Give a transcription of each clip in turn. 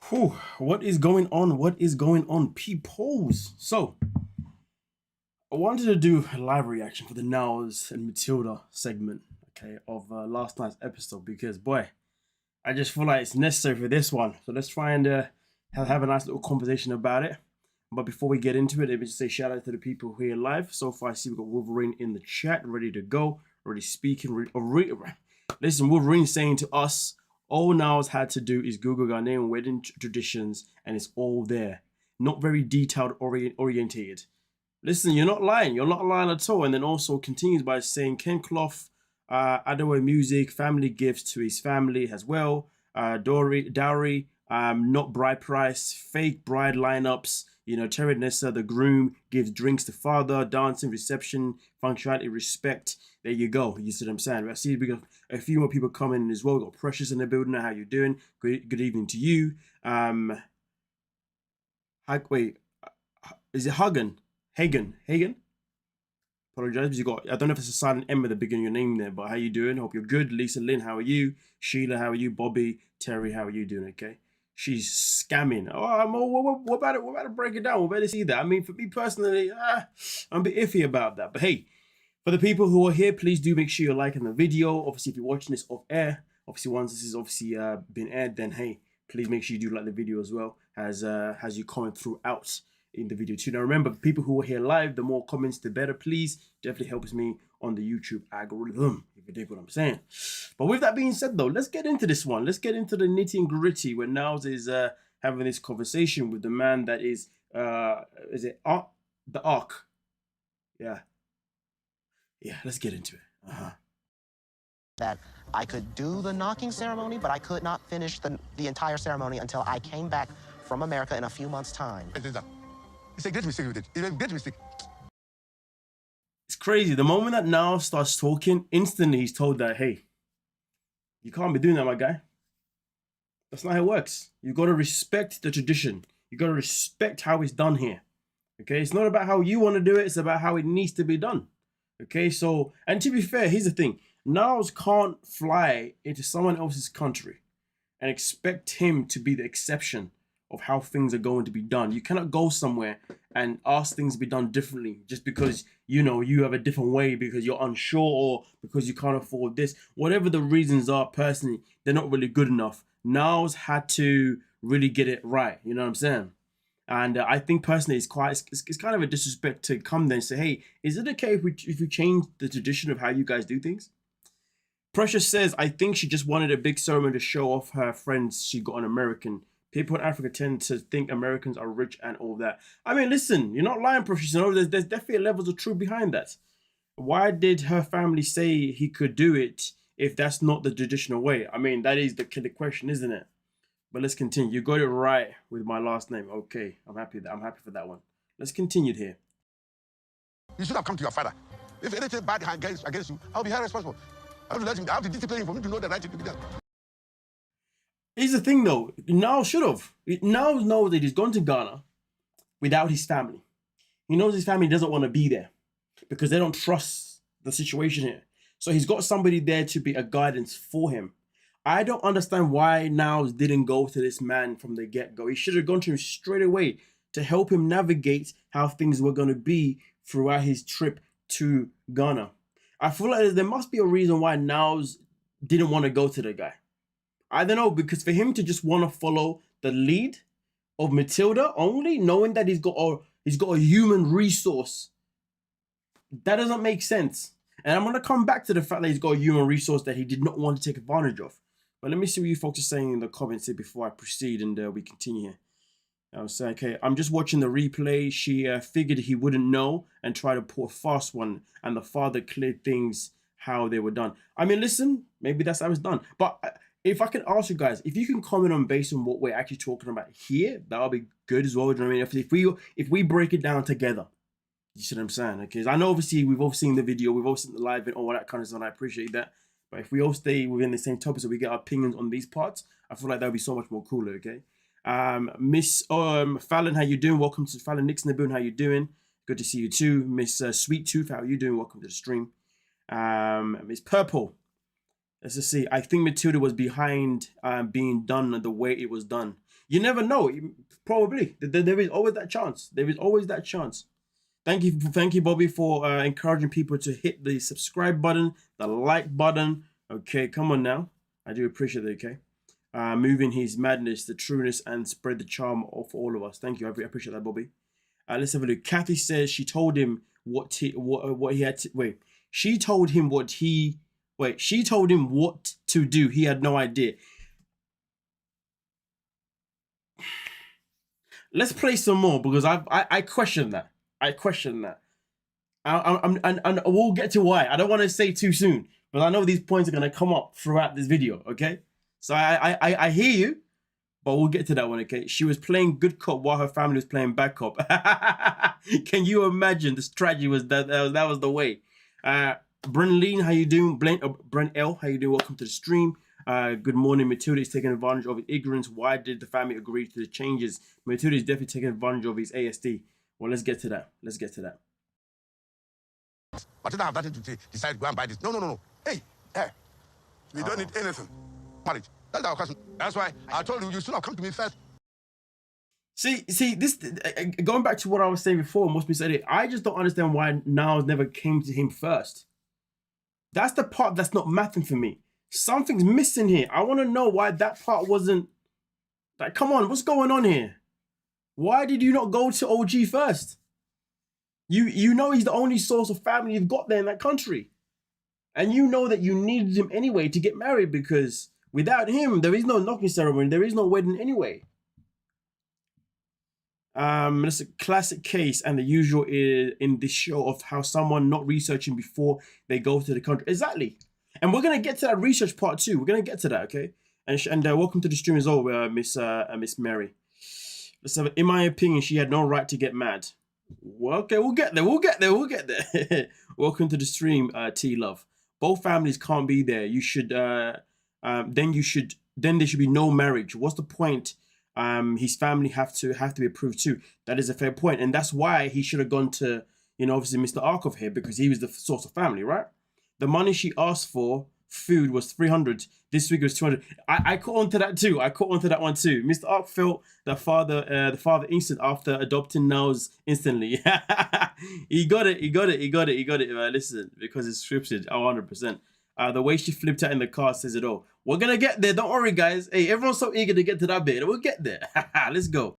Whew, what is going on? What is going on, peoples? So, I wanted to do a live reaction for the Nows and Matilda segment, okay, of last night's episode because, boy, I just feel like it's necessary for this one. So let's try and have a nice little conversation about it. But before we get into it, let me just say shout out to the people here live. So far, I see we've got Wolverine in the chat, ready to go, already speaking. Listen, Wolverine saying to us, all Niles had to do is Google Ghanaian wedding traditions and it's all there. Not very detailed orientated. Listen, you're not lying. You're not lying at all. And then also continues by saying Ken Clough, Adaway music, family gifts to his family as well. Dowry, not bride price, fake bride lineups. You know, Terry Nessa, the groom, gives drinks to father, dancing, reception, punctuality, respect. There you go. You see what I'm saying? I see we got a few more people coming in as well. We've got Precious in the building. How you doing? Good evening to you. Wait, is it Hagen? Apologize. You got, I don't know if it's a silent M at the beginning of your name there, but how you doing? Hope you're good. Lisa Lynn, how are you? Sheila, how are you? Bobby, Terry, how are you doing? Okay. She's scamming. Oh, what about it? What about to break it down? What about to see that? I mean, for me personally, I'm a bit iffy about that. But hey, for the people who are here, please do make sure you're liking the video. Obviously, if you're watching this off air, obviously once this is obviously been aired, then hey, please make sure you do like the video as well as you comment throughout in the video too. Now remember, people who are here live, the more comments the better, please. Definitely helps me on the YouTube algorithm, if you dig what I'm saying. But with that being said though, let's get into this one. Let's get into the nitty and gritty where Niles is having this conversation with the man that is it the Ark? Yeah, let's get into it. That I could do the knocking ceremony, but I could not finish the entire ceremony until I came back from America in a few months' time. It's a great mistake you did. It's a great mistake. It's crazy. The moment that Niles starts talking, instantly he's told that, hey, you can't be doing that, my guy. That's not how it works. You got to respect the tradition. You got to respect how it's done here. Okay, it's not about how you want to do it. It's about how it needs to be done. Okay, so, and to be fair, here's the thing. Niles can't fly into someone else's country and expect him to be the exception of how things are going to be done. You cannot go somewhere and ask things to be done differently just because, you know, you have a different way because you're unsure or because you can't afford this. Whatever the reasons are, personally, they're not really good enough. Niles had to really get it right. You know what I'm saying? And I think personally, it's kind of a disrespect to come there and say, hey, is it okay if we change the tradition of how you guys do things? Precious says, I think she just wanted a big ceremony to show off her friends she got an American. People in Africa tend to think Americans are rich and all that. I mean, listen, you're not lying, Precious. You know, there's definitely levels of truth behind that. Why did her family say he could do it if that's not the traditional way? I mean, that is the question, isn't it? But let's continue. You got it right with my last name. Okay, I'm happy for that one. Let's continue here. You should have come to your father. If anything bad against you, I'll be held responsible. I have to discipline him for me to know the right thing to be done. Here's the thing though, Niles should have. Niles knows that he's gone to Ghana without his family. He knows his family doesn't want to be there because they don't trust the situation here. So he's got somebody there to be a guidance for him. I don't understand why Niles didn't go to this man from the get-go. He should have gone to him straight away to help him navigate how things were going to be throughout his trip to Ghana. I feel like there must be a reason why Niles didn't want to go to the guy. I don't know, because for him to just want to follow the lead of Matilda only, knowing that he's got a human resource, that doesn't make sense. And I'm going to come back to the fact that he's got a human resource that he did not want to take advantage of. But let me see what you folks are saying in the comments here before I proceed and we continue here. I was saying, okay, I'm just watching the replay. She figured he wouldn't know and tried to pull a fast one, and the father cleared things how they were done. I mean, listen, maybe that's how it's done. But if I can ask you guys, if you can comment on based on what we're actually talking about here, that'll be good as well. You know what I mean? If we break it down together, you see what I'm saying? Okay, I know obviously we've all seen the video, we've all seen the live and all that kind of stuff, and I appreciate that. But if we all stay within the same topic so we get our opinions on these parts, I feel like that would be so much more cooler, okay? Miss Fallon, how you doing? Welcome to Fallon Nixon in the building. How you doing? Good to see you too. Miss Sweet Tooth, how are you doing? Welcome to the stream. Miss Purple, let's just see. I think Matilda was behind being done the way it was done. You never know. Probably. There is always that chance. There is always that chance. Thank you, Bobby, for encouraging people to hit the subscribe button, the like button. Okay, come on now. I do appreciate it, okay? Moving his madness, the trueness, and spread the charm of all of us. Thank you. I appreciate that, Bobby. Let's have a look. Kathy says she told him what he had to... Wait. She told him what to do. He had no idea. Let's play some more because I question that. I question that. And we'll get to why. I don't want to say too soon, but I know these points are gonna come up throughout this video. Okay, so I hear you, but we'll get to that one. Okay, she was playing good cop while her family was playing bad cop. Can you imagine the strategy was that was the way? Brenleen, how you doing? Brent L, how you doing? Welcome to the stream. Good morning. Matilda is taking advantage of his ignorance. Why did the family agree to the changes? Matilda is definitely taking advantage of his ASD. Well, let's get to that. Let's get to that. But you don't have nothing to decide, go and buy this. No. Hey, we don't need anything. Marriage. That's our question. That's why I told you should have come to me first. See, this going back to what I was saying before, must be said. I just don't understand why Niles never came to him first. That's the part that's not mathing for me. Something's missing here. I want to know why that part wasn't. Like, come on, what's going on here? Why did you not go to OG first? You know he's the only source of family you've got there in that country. And you know that you needed him anyway to get married because without him, there is no knocking ceremony. There is no wedding anyway. It's a classic case and the usual in this show of how someone not researching before they go to the country. Exactly. And we're going to get to that research part too. We're going to get to that, okay? And welcome to the stream as well, Miss Mary. Let's have it. In my opinion, she had no right to get mad. Well, okay, we'll get there. Welcome to the stream, T Love. Both families can't be there. You should then there should be no marriage. What's the point? His family have to be approved too. That is a fair point, and that's why he should have gone to, obviously Mr. Arkov here because he was the source of family, right? The money she asked for food was 300. This week was 200. I caught on to that too. I caught on to that one too. Mr. Ark felt the father instant after adopting Niles instantly. He got it. Listen, because it's scripted. 100%. The way she flipped out in the car says it all. We're gonna get there. Don't worry, guys. Hey, everyone's so eager to get to that bit. We'll get there. Let's go.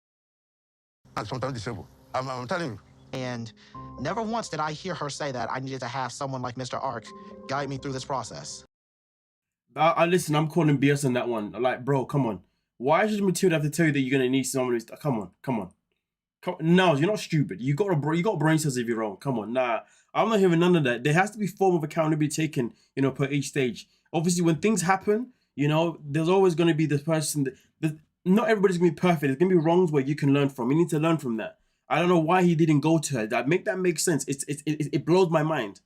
And sometimes disabled. I'm telling you. And never once did I hear her say that I needed to have someone like Mr. Ark guide me through this process. Listen, I'm calling BS on that one. Like, bro, come on. Why should Matilda have to tell you that you're gonna need someone who's... Come on. No, you're not stupid. You got brain cells of your own. Come on, nah. I'm not hearing none of that. There has to be form of accountability taken, per each stage. Obviously, when things happen, there's always going to be this person that not everybody's going to be perfect. There's going to be wrongs where you can learn from. You need to learn from that. I don't know why he didn't go to her. That makes sense. It blows my mind.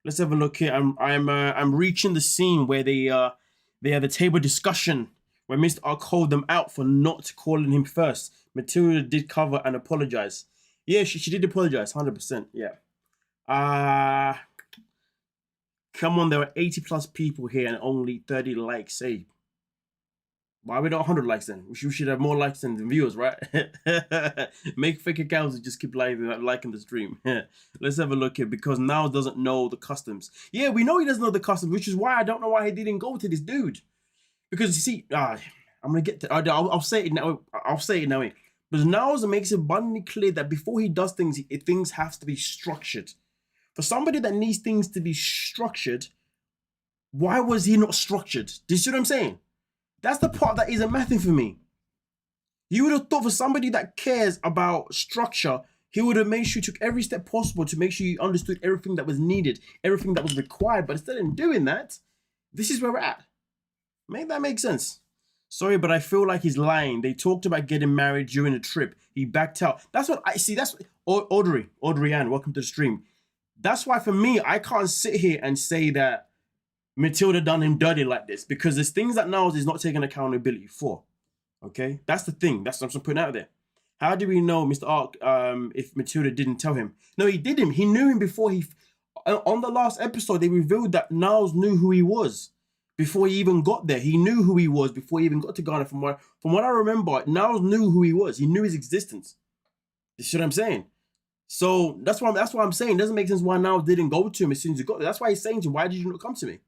Let's have a look here. I'm reaching the scene where they have the table discussion where Mr. R called them out for not calling him first. Matilda did cover and apologize. Yeah, she did apologize, 100%. Yeah. Come on, there are 80 plus people here and only 30 likes. Hey, why we not 100 likes then? We should have more likes than viewers, right? Make fake accounts and just keep liking the stream. Let's have a look here because Niles doesn't know the customs. Yeah, we know he doesn't know the customs, which is why I don't know why he didn't go to this dude. Because you see, I'm gonna get to. I'll say it now. Because Niles makes it abundantly clear that before he does things, things have to be structured. For somebody that needs things to be structured, why was he not structured? Do you see what I'm saying? That's the part that isn't mathing for me. You would have thought for somebody that cares about structure, he would have made sure he took every step possible to make sure he understood everything that was needed, everything that was required. But instead of doing that, this is where we're at. Make that make sense? Sorry, but I feel like he's lying. They talked about getting married during the trip. He backed out. That's what I see. That's what, Audrey Ann, welcome to the stream. That's why for me, I can't sit here and say that Matilda done him dirty like this because there's things that Niles is not taking accountability for. Okay, that's the thing. That's what I'm putting out there. How do we know, Mr. Ark, if Matilda didn't tell him? No, he did him. He knew him before he. On the last episode, they revealed that Niles knew who he was. before he even got there. He knew who he was before he even got to Ghana. From what I remember, Niles knew who he was. He knew his existence. You see what I'm saying? So that's why I'm saying it doesn't make sense why Niles didn't go to him as soon as he got there. That's why he's saying to him, why did you not come to me?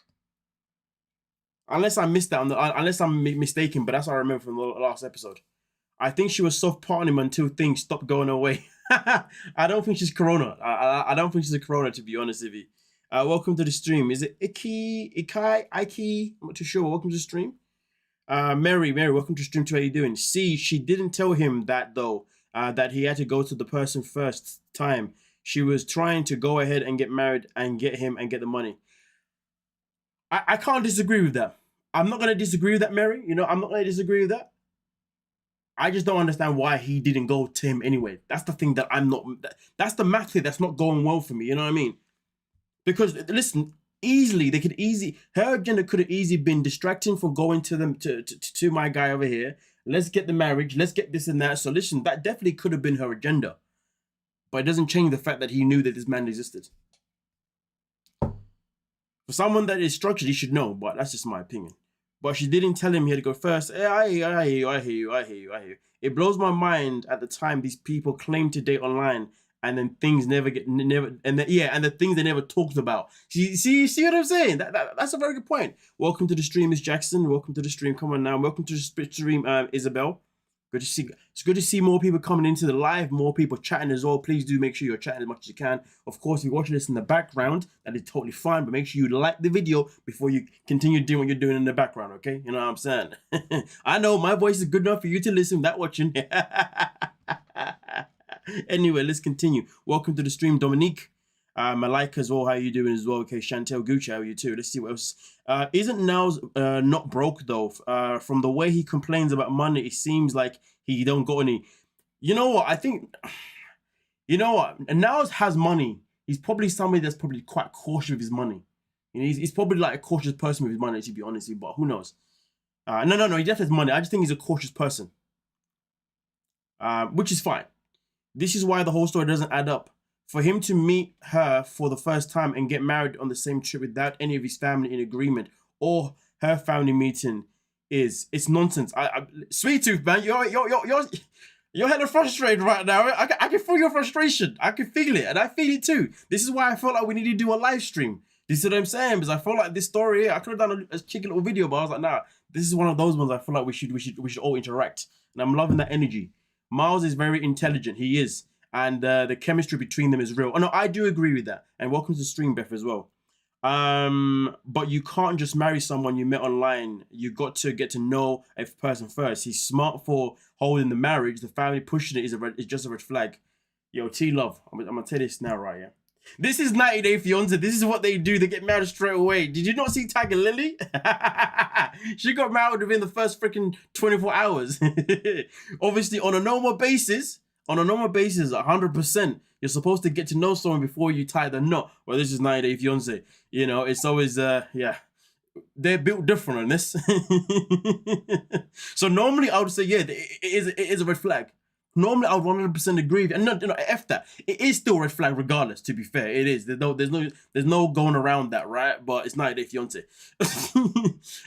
Unless I missed that, unless I'm mistaken, but that's what I remember from the last episode. I think she was soft parting him until things stopped going away. I don't think she's Corona. I don't think she's a Corona, to be honest with you. Welcome to the stream. Is it Iki? I'm not too sure. Welcome to the stream. Mary, welcome to the stream too. How you doing? See, she didn't tell him that though, that he had to go to the person first time. She was trying to go ahead and get married and get him and get the money. I can't disagree with that. I'm not going to disagree with that, Mary. You know, I'm not going to disagree with that. I just don't understand why he didn't go to him anyway. That's the thing that I'm not... That's the math here that's not going well for me. You know what I mean? Because, listen, her agenda could have easily been distracting from going to them, to my guy over here. Let's get the marriage. Let's get this and that. So, listen, that definitely could have been her agenda. But it doesn't change the fact that he knew that this man existed. For someone that is structured, he should know, but that's just my opinion. But she didn't tell him he had to go first. I hear you. It blows my mind at the time these people claim to date online and then things and the things they never talked about. See what I'm saying? That's a very good point. Welcome to the stream, Miss Jackson. Welcome to the stream. Come on now. Welcome to the stream, Isabel. Good to see. It's good to see more people coming into the live, more people chatting as well. Please do make sure you're chatting as much as you can. Of course, if you're watching this in the background, that is totally fine. But make sure you like the video before you continue doing what you're doing in the background. Okay, you know what I'm saying? I know my voice is good enough for you to listen without watching. Anyway, let's continue. Welcome to the stream, Dominique. Malika as well, how you doing as well? Okay, Chantel Gucci, how are you too? Let's see what else. Isn't Niles not broke though? From the way he complains about money, it seems like he don't got any. You know what? I think, you know what? Niles has money. He's probably somebody that's probably quite cautious with his money. You know, he's probably like a cautious person with his money, to be honest with you, but who knows? No, he definitely has money. I just think he's a cautious person. Which is fine. This is why the whole story doesn't add up. For him to meet her for the first time and get married on the same trip without any of his family in agreement or her family meeting it's nonsense. Sweet Tooth, man, you're hella frustrated right now. I can feel your frustration. I can feel it, and I feel it too. This is why I felt like we need to do a live stream. This is what I'm saying, because I feel like this story here, I could have done a cheeky little video, but I was like, nah, this is one of those ones I feel like we should all interact, and I'm loving that energy. Miles is very intelligent. He is. And the chemistry between them is real. Oh no, I do agree with that. And welcome to the stream, Beth, as well. But you can't just marry someone you met online. You got to get to know a person first. He's smart for holding the marriage. The family pushing it is just a red flag. Yo, T-Love, I'm gonna tell you this now, right? Yeah. This is 90 Day Fiance. This is what they do. They get married straight away. Did you not see Tiger Lily? She got married within the first freaking 24 hours. Obviously, on a normal basis, 100%, you're supposed to get to know someone before you tie the knot. Well, this is 90 Day Fiance. You know, it's always, yeah. They're built different on this. So normally I would say, yeah, it is a red flag. Normally I would 100% agree with you. And no, F that. It is still a red flag regardless, to be fair. It is. There's no going around that, right? But it's 90 Day Fiance.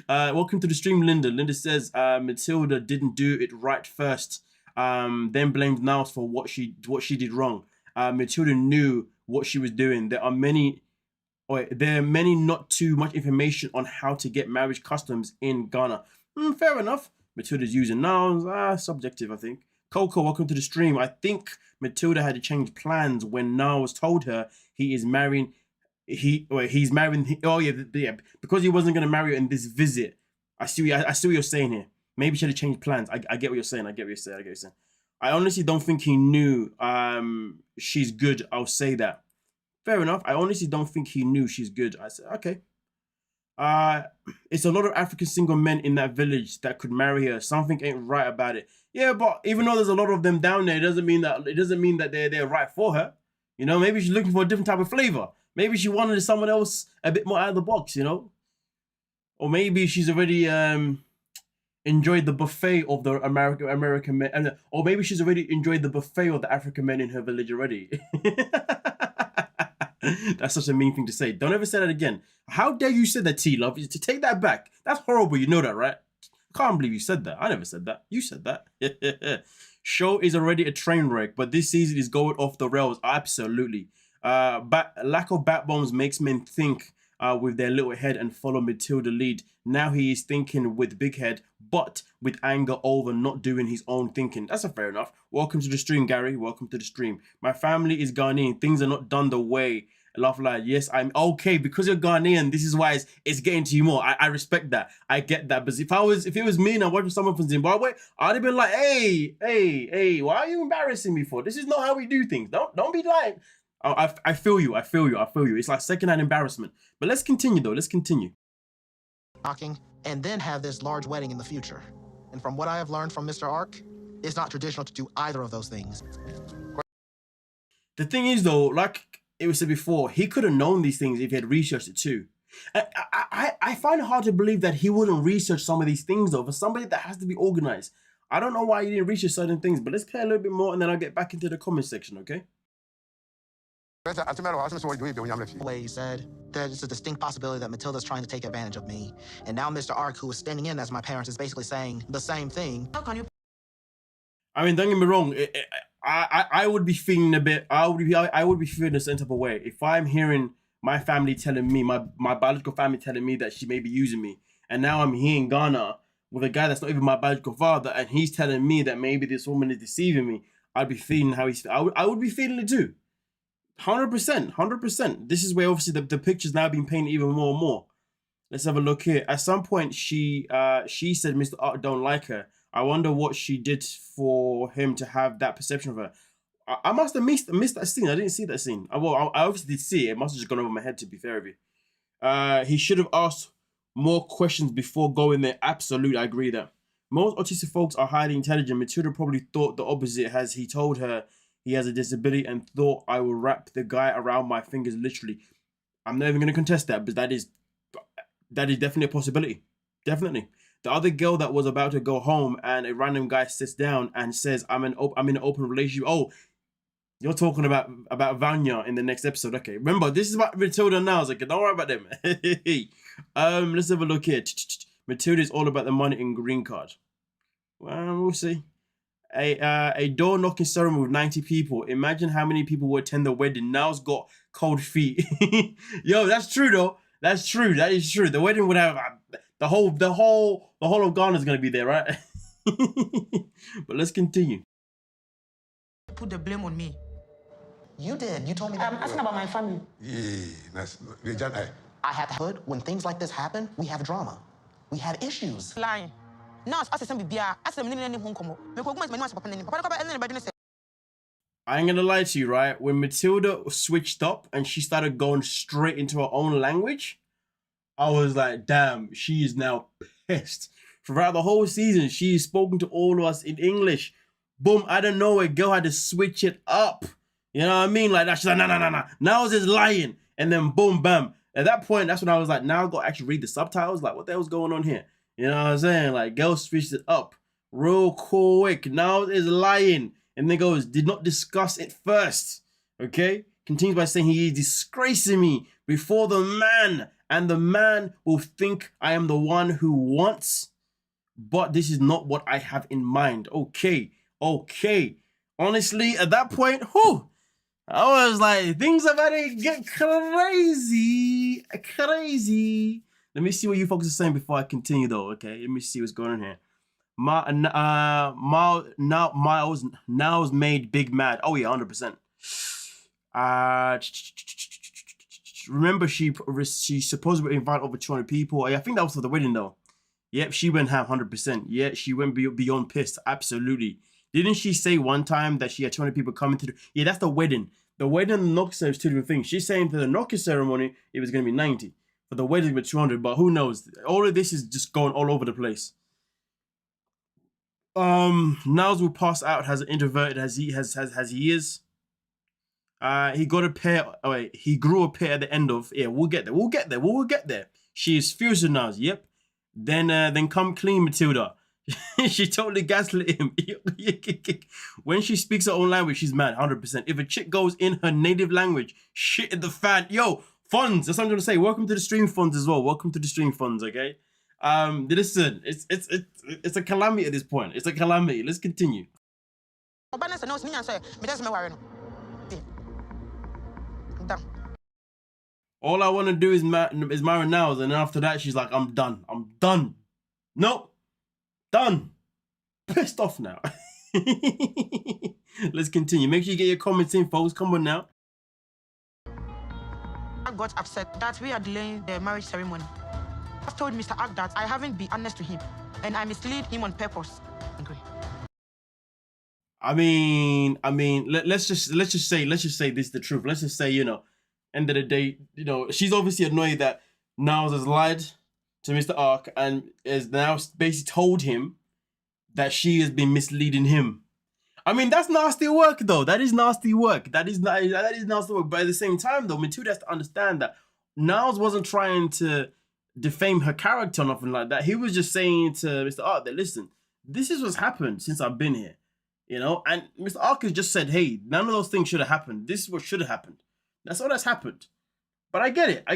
Welcome to the stream, Linda. Linda says Matilda didn't do it right first. Then blamed Niles for what she did wrong. Matilda knew what she was doing. There are many not too much information on how to get marriage customs in Ghana. Fair enough. Matilda's using Niles. Subjective, I think. Coco, welcome to the stream. I think Matilda had to change plans when Niles told her he's marrying. Oh yeah, because he wasn't gonna marry her in this visit. I see what you're saying here. Maybe she had to change plans. I get what you're saying. I honestly don't think he knew she's good. I'll say that. Fair enough. I honestly don't think he knew she's good. I said, okay. It's a lot of African single men in that village that could marry her. Something ain't right about it. Yeah, but even though there's a lot of them down there, it doesn't mean that they're right for her. You know, maybe she's looking for a different type of flavor. Maybe she wanted someone else a bit more out of the box, you know? Or maybe she's already enjoyed the buffet of the American men, or maybe she's already enjoyed the buffet of the African men in her village already. That's such a mean thing to say. Don't ever say that again. How dare you say that, T-Love? To take that back. That's horrible. You know that, right? I can't believe you said that. I never said that. You said that. Show is already a train wreck, but this season is going off the rails. Absolutely. Lack of backbones makes men think with their little head and follow Matilda lead. Now he is thinking with big head, but with anger over not doing his own thinking. That's a fair enough. Welcome to the stream, Gary. Welcome to the stream. My family is Ghanaian. Things are not done the way. Laugh like, yes, I'm okay because you're Ghanaian. This is why it's getting to you more. I respect that. I get that. But if it was me and I'm watching someone from Zimbabwe, I'd have been like, hey, why are you embarrassing me for? This is not how we do things. Don't be like. I feel you. It's like secondhand embarrassment. But let's continue though. Let's continue. Knocking, and then have this large wedding in the future. And from what I have learned from Mr. Ark, it's not traditional to do either of those things. The thing is though, like it was said before, he could have known these things if he had researched it too. I find it hard to believe that he wouldn't research some of these things though, for somebody that has to be organized. I don't know why he didn't research certain things, but let's play a little bit more and then I'll get back into the comment section, okay? Way said, there's a distinct possibility that Matilda's trying to take advantage of me. And now Mr. Ark, who is standing in as my parents, is basically saying the same thing. How can you? I mean, don't get me wrong. I would be feeling a bit. I would be feeling a certain type of way if I'm hearing my family telling me, my biological family telling me that she may be using me, and now I'm here in Ghana with a guy that's not even my biological father, and he's telling me that maybe this woman is deceiving me. I'd be feeling how he's. I would be feeling it too. 100%. This is where obviously the picture's now being painted even more and more. Let's have a look here. At some point, she said Mr. Ark don't like her. I wonder what she did for him to have that perception of her. I must have missed that scene. I didn't see that scene. Well, I obviously did see it. It must have just gone over my head, to be fair with you. He should have asked more questions before going there. Absolutely, I agree that. Most autistic folks are highly intelligent. Matilda probably thought the opposite as he told her he has a disability and thought I will wrap the guy around my fingers literally. I'm not even going to contest that, but that is definitely a possibility. Definitely. The other girl that was about to go home and a random guy sits down and says, I'm in an open relationship. Oh, you're talking about Vanya in the next episode. Okay, remember, this is about Matilda now. So don't worry about them. Let's have a look here. Matilda is all about the money and green card. Well, we'll see. A door knocking ceremony with 90 people. Imagine how many people would attend the wedding. Now's got cold feet. Yo, that's true though. That's true. That is true. The wedding would have the whole of Ghana is gonna be there, right? But let's continue. Put the blame on me. You did. You told me that. I'm asking about my family. I have heard when things like this happen, we have drama. We have issues. Lying. Now, I ain't gonna lie to you, right? When Matilda switched up and she started going straight into her own language, I was like, damn, she is now pissed. Throughout the whole season, she's spoken to all of us in English. Boom, I don't know, a girl had to switch it up. You know what I mean? Like that. She's like, nah. Now it's just lying. And then boom, bam. At that point, that's when I was like, now I've got to actually read the subtitles. Like, what the hell's going on here? You know what I'm saying? Like, girl switched it up real quick. Now it's lying. And then goes, did not discuss it first. Okay? Continues by saying he is disgracing me before the man. And the man will think I am the one who wants. But this is not what I have in mind. Okay. Honestly, at that point, I was like, things are about to get crazy. Let me see what you folks are saying before I continue, though. Okay, let me see what's going on here. Miles made big mad. Oh yeah, 100%. Remember, she supposedly invited over 200 people. I think that was for the wedding, though. Yep, she went half 100%. Yeah, she went beyond pissed. Absolutely. Didn't she say one time that she had 200 people coming to the... Yeah, that's the wedding. The wedding and the knocking ceremony is two different things. She's saying for the knocking ceremony, it was going to be 90. For the wedding, with 200. But who knows? All of this is just going all over the place. Niles will pass out as introverted as he is. He got a pair... Oh, wait. He grew a pair at the end of... Yeah, we'll get there. She is furious with Niles. Yep. Then come clean, Matilda. She totally gaslit him. When she speaks her own language, she's mad, 100%. If a chick goes in her native language, shit in the fan. Yo, Fonz, that's what I'm gonna say. Welcome to the stream, Fonz, as well. Welcome to the stream, Fonz, okay? Listen, it's a calamity at this point. It's a calamity. Let's continue. All I want to do is marry now, and then after that, she's like, I'm done. I'm done. Nope. Done. Pissed off now. Let's continue. Make sure you get your comments in, folks. Come on now. I got upset that we are delaying the marriage ceremony. I've told Mr. Ak that I haven't been honest to him, and I mislead him on purpose. Okay. I mean, let's just say this is the truth. Let's just say, you know, end of the day, you know, she's obviously annoyed that Niles has lied to Mr. Ark and has now basically told him that she has been misleading him. I mean, that's nasty work, though. That is nasty work. That is nasty work. But at the same time, though, Matilda has to understand that Niles wasn't trying to defame her character or nothing like that. He was just saying to Mr. Ark that, listen, this is what's happened since I've been here, you know? And Mr. Ark has just said, hey, none of those things should have happened. This is what should have happened. That's all that's happened. But I get it.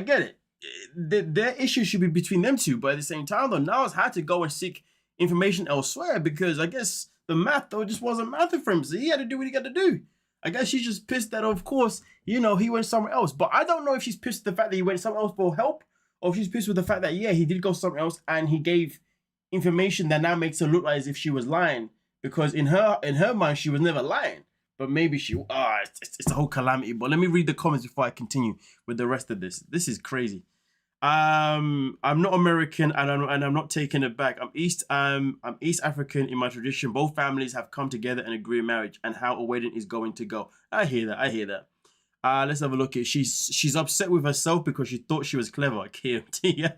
Their issue should be between them two. But at the same time, though, Niles had to go and seek information elsewhere because I guess the math, though, just wasn't mathing for him. So he had to do what he got to do. I guess she's just pissed that, of course, you know, he went somewhere else. But I don't know if she's pissed at the fact that he went somewhere else for help or if she's pissed with the fact that, yeah, he did go somewhere else and he gave information that now makes her look like as if she was lying. Because in her mind, she was never lying. But maybe she, it's a whole calamity. But let me read the comments before I continue with the rest of this. This is crazy. I'm not American and I'm not taking it back. I'm East African in my tradition. Both families have come together and agree on marriage and how a wedding is going to go. I hear that. Let's have a look at she's upset with herself because she thought she was clever. KMT.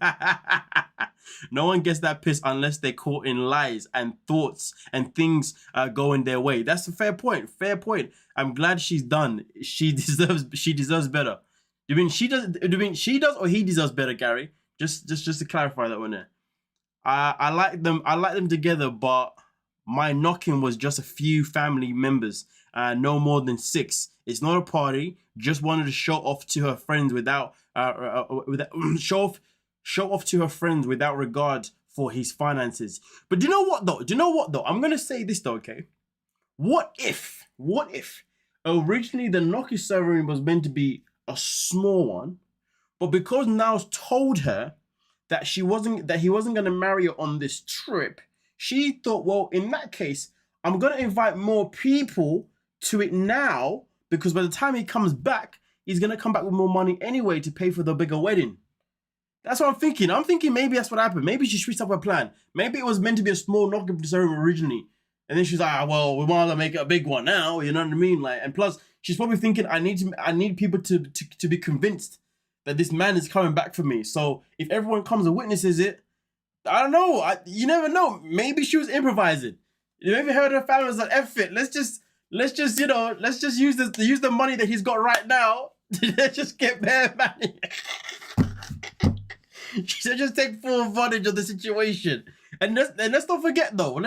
No one gets that pissed unless they're caught in lies and thoughts and things going their way. That's a fair point. I'm glad she's done. She deserves better. Do you mean she does or he deserves better, Gary? Just to clarify that one there. I like them together, but my knocking was just a few family members, no more than 6. It's not a party. Just wanted to show off to her friends without show off to her friends without regard for his finances. But do you know what though? I'm gonna say this though, okay? What if originally the knocking ceremony was meant to be a small one, but because Niles told her that he wasn't gonna marry her on this trip, she thought, well, in that case, I'm gonna invite more people to it now because by the time he comes back, he's gonna come back with more money anyway to pay for the bigger wedding. That's what I'm thinking. I'm thinking maybe that's what happened. Maybe she switched up her plan. Maybe it was meant to be a small knocking ceremony originally. And then she's like, well, we might as well make it a big one now. You know what I mean? Like, and plus, she's probably thinking, I need people to be convinced that this man is coming back for me. So if everyone comes and witnesses it, I don't know. You never know. Maybe she was improvising. Maybe her and her family was like, F it. Let's just use the money that he's got right now. Let's just get bare money. She said just take full advantage of the situation. And let's not forget though.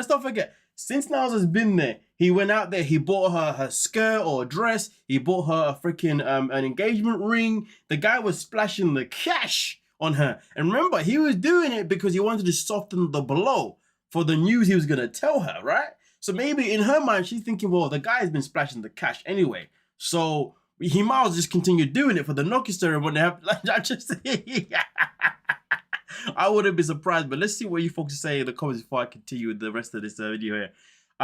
Since Niles has been there, he went out there, he bought her skirt or a dress, he bought her a freaking an engagement ring. The guy was splashing the cash on her. And remember, he was doing it because he wanted to soften the blow for the news he was gonna tell her, right? So maybe in her mind, she's thinking, well, the guy's been splashing the cash anyway. So he might as well just continue doing it for the knocking ceremony. I wouldn't be surprised, but let's see what you folks say in the comments before I continue with the rest of this video here.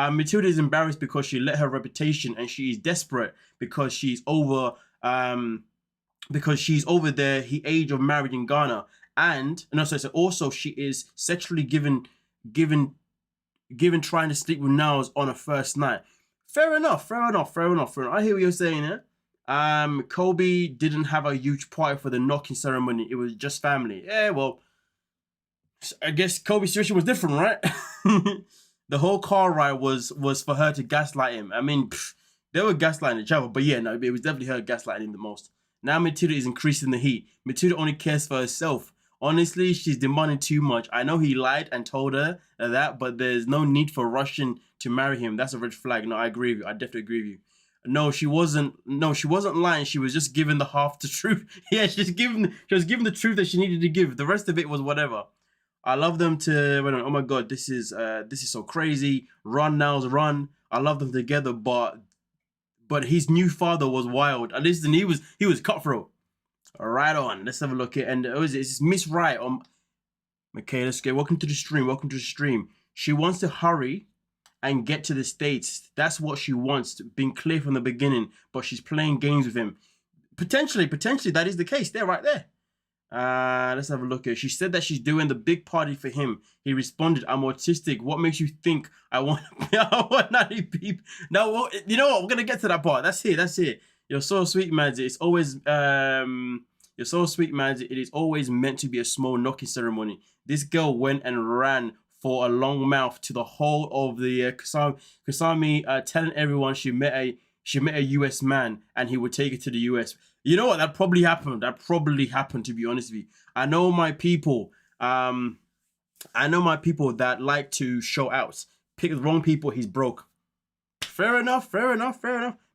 Matilda is embarrassed because she let her reputation, and she is desperate because she's over the age of marriage in Ghana, and also she is sexually given trying to sleep with Niles on a first night. Fair enough. I hear what you're saying here. Kobe didn't have a huge party for the knocking ceremony. It was just family. Yeah, well, I guess Kobe's situation was different, right? The whole car ride was for her to gaslight him. I mean, they were gaslighting each other, but yeah, no, it was definitely her gaslighting him the most. Now Matilda is increasing the heat. Matilda only cares for herself. Honestly, she's demanding too much. I know he lied and told her that, but there's no need for rushing to marry him. That's a red flag. No, I agree with you. I definitely agree with you. No, she wasn't. No, she wasn't lying. She was just giving the half the truth. Yeah, she was giving the truth that she needed to give. The rest of it was whatever. I love them to. Oh my god, this is so crazy. Run Niles, run. I love them together, but his new father was wild. And listen, he was cutthroat. Right on. Let's have a look here. And it's Miss Wright. Okay, let's get. Welcome to the stream. Welcome to the stream. She wants to hurry and get to the States. That's what she wants. Being clear from the beginning, but she's playing games with him. Potentially, that is the case. They're right there. Let's have a look here. She said that she's doing the big party for him. He responded, "I'm autistic. What makes you think I want 90 people?" Now, you know what? We're gonna get to that part. That's it. You're so sweet, Madzie. It's always you're so sweet, Madzie. It is always meant to be a small knocking ceremony. This girl went and ran for a long mouth to the whole of the Kasami, telling everyone she met a US man and he would take her to the US. You know what? That probably happened. To be honest with you. I know my people that like to show out. Pick the wrong people, he's broke. Fair enough.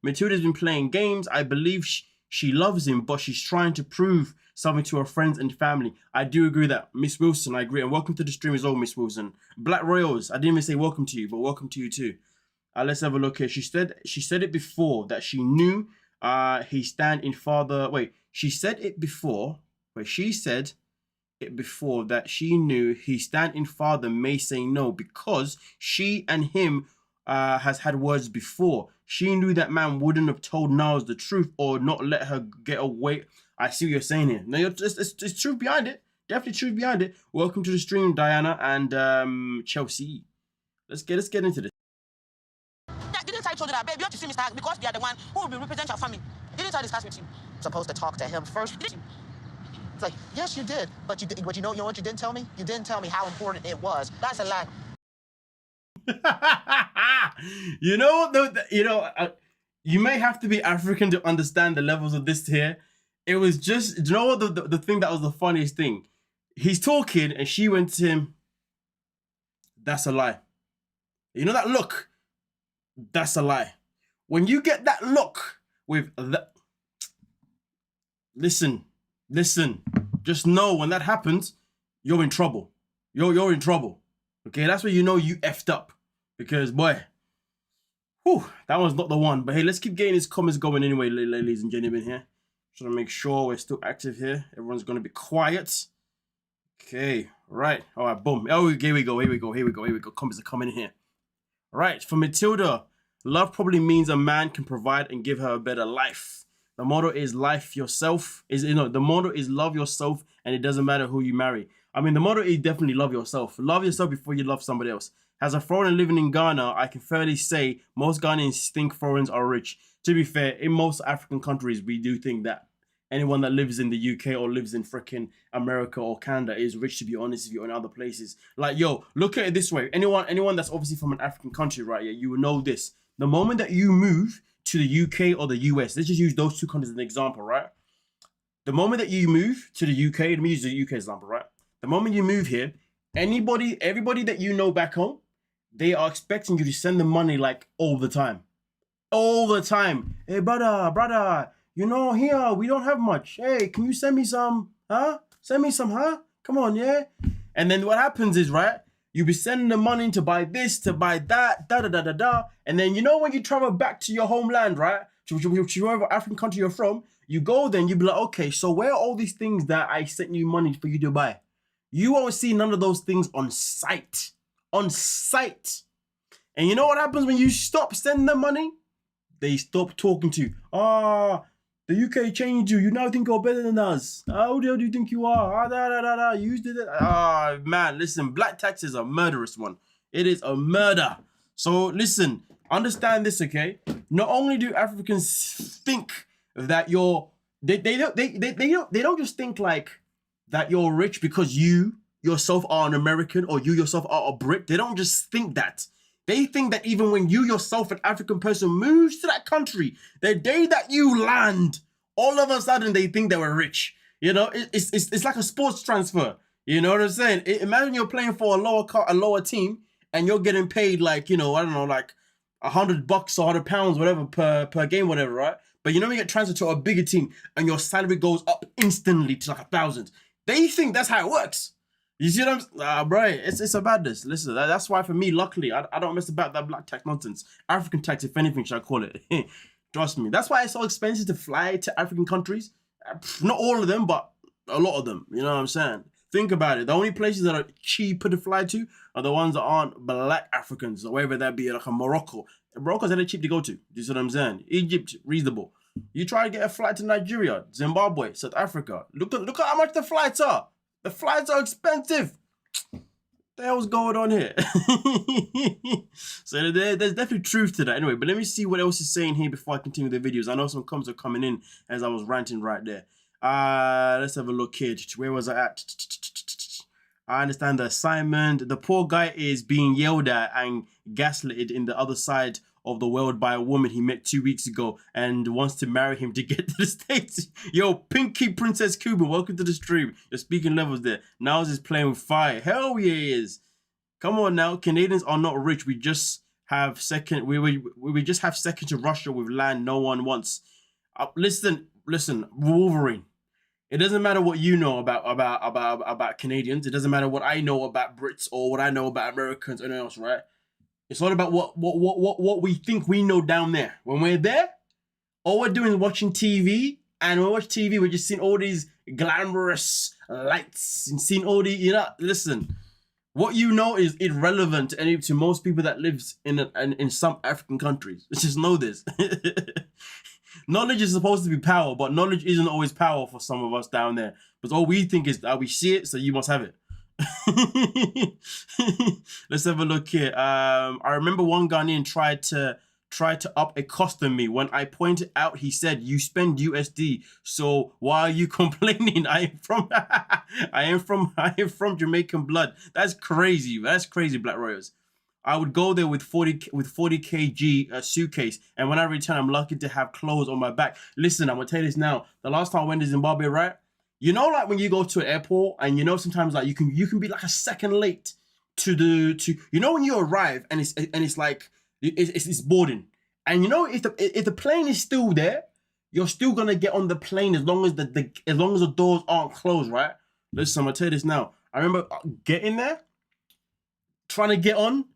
Matilda's been playing games. I believe she loves him, but she's trying to prove something to her friends and family. I do agree with that. Miss Wilson, I agree. And welcome to the stream as well, Miss Wilson. Black Royals, I didn't even say welcome to you, but welcome to you too. Let's have a look here. She said it before that she knew he stand in father. She said it before that she knew he stand in father may say no because she and him has had words before. She knew that man wouldn't have told Niles the truth or not let her get away. I see what you're saying here. No, it's truth behind it. Definitely truth behind it. Welcome to the stream, Diana and Chelsea. Let's get into this. Didn't I told you that, babe, you have to see Mr. Hack because they are the one who will represent your family. Didn't I discuss with you? Supposed to talk to him first. It's like, yes, you did. But you know what you didn't tell me? You didn't tell me how important it was. That's a lie. You may have to be African to understand the levels of this here. It was just, you know what the thing that was the funniest thing? He's talking and she went to him, "That's a lie." You know that look? That's a lie. When you get that look with that, listen, just know when that happens, you're in trouble. You're in trouble. Okay, that's where you know you effed up. Because boy, that one's not the one. But hey, let's keep getting these comments going anyway, ladies and gentlemen here. Trying to make sure we're still active here. Everyone's gonna be quiet. Okay, right. All right, boom. Oh, here we go. Comments are coming in here. All right, for Matilda, love probably means a man can provide and give her a better life. The motto is life yourself. The motto is love yourself, and it doesn't matter who you marry. I mean, the motto is definitely love yourself. Love yourself before you love somebody else. As a foreigner living in Ghana, I can fairly say most Ghanaians think foreigners are rich. To be fair, in most African countries, we do think that anyone that lives in the UK or lives in freaking America or Canada is rich, to be honest with you, in other places. Like, yo, look at it this way. Anyone that's obviously from an African country, right, yeah, you will know this. The moment that you move to the UK or the US, let's just use those two countries as an example, right? The moment that you move to the UK, let me use the UK example, right? The moment you move here, everybody that you know back home, they are expecting you to send them money like all the time. All the time. Hey, brother, you know, here, we don't have much. Hey, can you send me some, huh? Send me some, huh? Come on, yeah? And then what happens is, right, you'll be sending the money to buy this, to buy that, da-da-da-da-da. And then, you know, when you travel back to your homeland, right, to whatever African country you're from, you go then, you'll be like, okay, so where are all these things that I sent you money for you to buy? You won't see none of those things on site. On site. And you know what happens when you stop sending them money? They stop talking to you. The UK changed you. You now think you're better than us. How the hell do you think you are? You did it. Man, listen, black tax is a murderous one. It is a murder. So listen, understand this, okay? Not only do Africans think that they don't just think like that you're rich because you yourself are an American or you yourself are a Brit. They don't just think that. They think that even when you yourself, an African person, moves to that country, the day that you land, all of a sudden they think they were rich. You know, it's like a sports transfer. You know what I'm saying? Imagine you're playing for a lower team and you're getting paid like, you know, I don't know, like $100 or £100, whatever per game, whatever, right? But you know, when you get transferred to a bigger team and your salary goes up instantly to like 1,000, they think that's how it works. You see what I'm bro, it's a madness. Listen, that's why for me, luckily, I don't mess about that black tax nonsense. African tax, if anything, should I call it? Trust me. That's why it's so expensive to fly to African countries. Not all of them, but a lot of them. You know what I'm saying? Think about it. The only places that are cheaper to fly to are the ones that aren't black Africans, or whether that be like a Morocco. Morocco's really cheap to go to. You see what I'm saying? Egypt, reasonable. You try to get a flight to Nigeria, Zimbabwe, South Africa. Look at how much the flights are. The flights are expensive. What the hell's going on here? So there's definitely truth to that. Anyway, but let me see what else is saying here before I continue the videos. I know some comments are coming in as I was ranting right there. Let's have a look here. Where was I at? I understand the assignment. The poor guy is being yelled at and gaslighted in the other side of the world by a woman he met 2 weeks ago and wants to marry him to get to the States. Yo, Pinky Princess Cuban, welcome to the stream. You're speaking levels there. Now is playing with fire. Hell yeah, he is. Come on now. Canadians are not rich. We just have second. We just have second to Russia with land no one wants. Listen, Wolverine. It doesn't matter what you know about Canadians. It doesn't matter what I know about Brits or what I know about Americans or anything else, right? It's all about what we think we know down there. When we're there, all we're doing is watching TV, and when we watch TV, we're just seeing all these glamorous lights and seeing all the, you know, listen, what you know is irrelevant to most people that lives in some African countries. Just know this. Knowledge is supposed to be power, but knowledge isn't always power for some of us down there. Because all we think is that we see it, so you must have it. Let's have a look here. I remember one Ghanaian tried to up a cost on me. When I pointed out, he said, "You spend USD, so why are you complaining? I am from Jamaican blood." That's crazy. That's crazy, Black Royals. I would go there with 40 kg suitcase, and when I return, I'm lucky to have clothes on my back. Listen, I'm gonna tell you this now. The last time I went to Zimbabwe, right? You know, like when you go to an airport, and you know sometimes like you can be like a second late to you know when you arrive and it's like it's boarding, and you know if the plane is still there, you're still gonna get on the plane as long as the doors aren't closed, right? Listen, I'm gonna tell you this now. I remember getting there, trying to get on.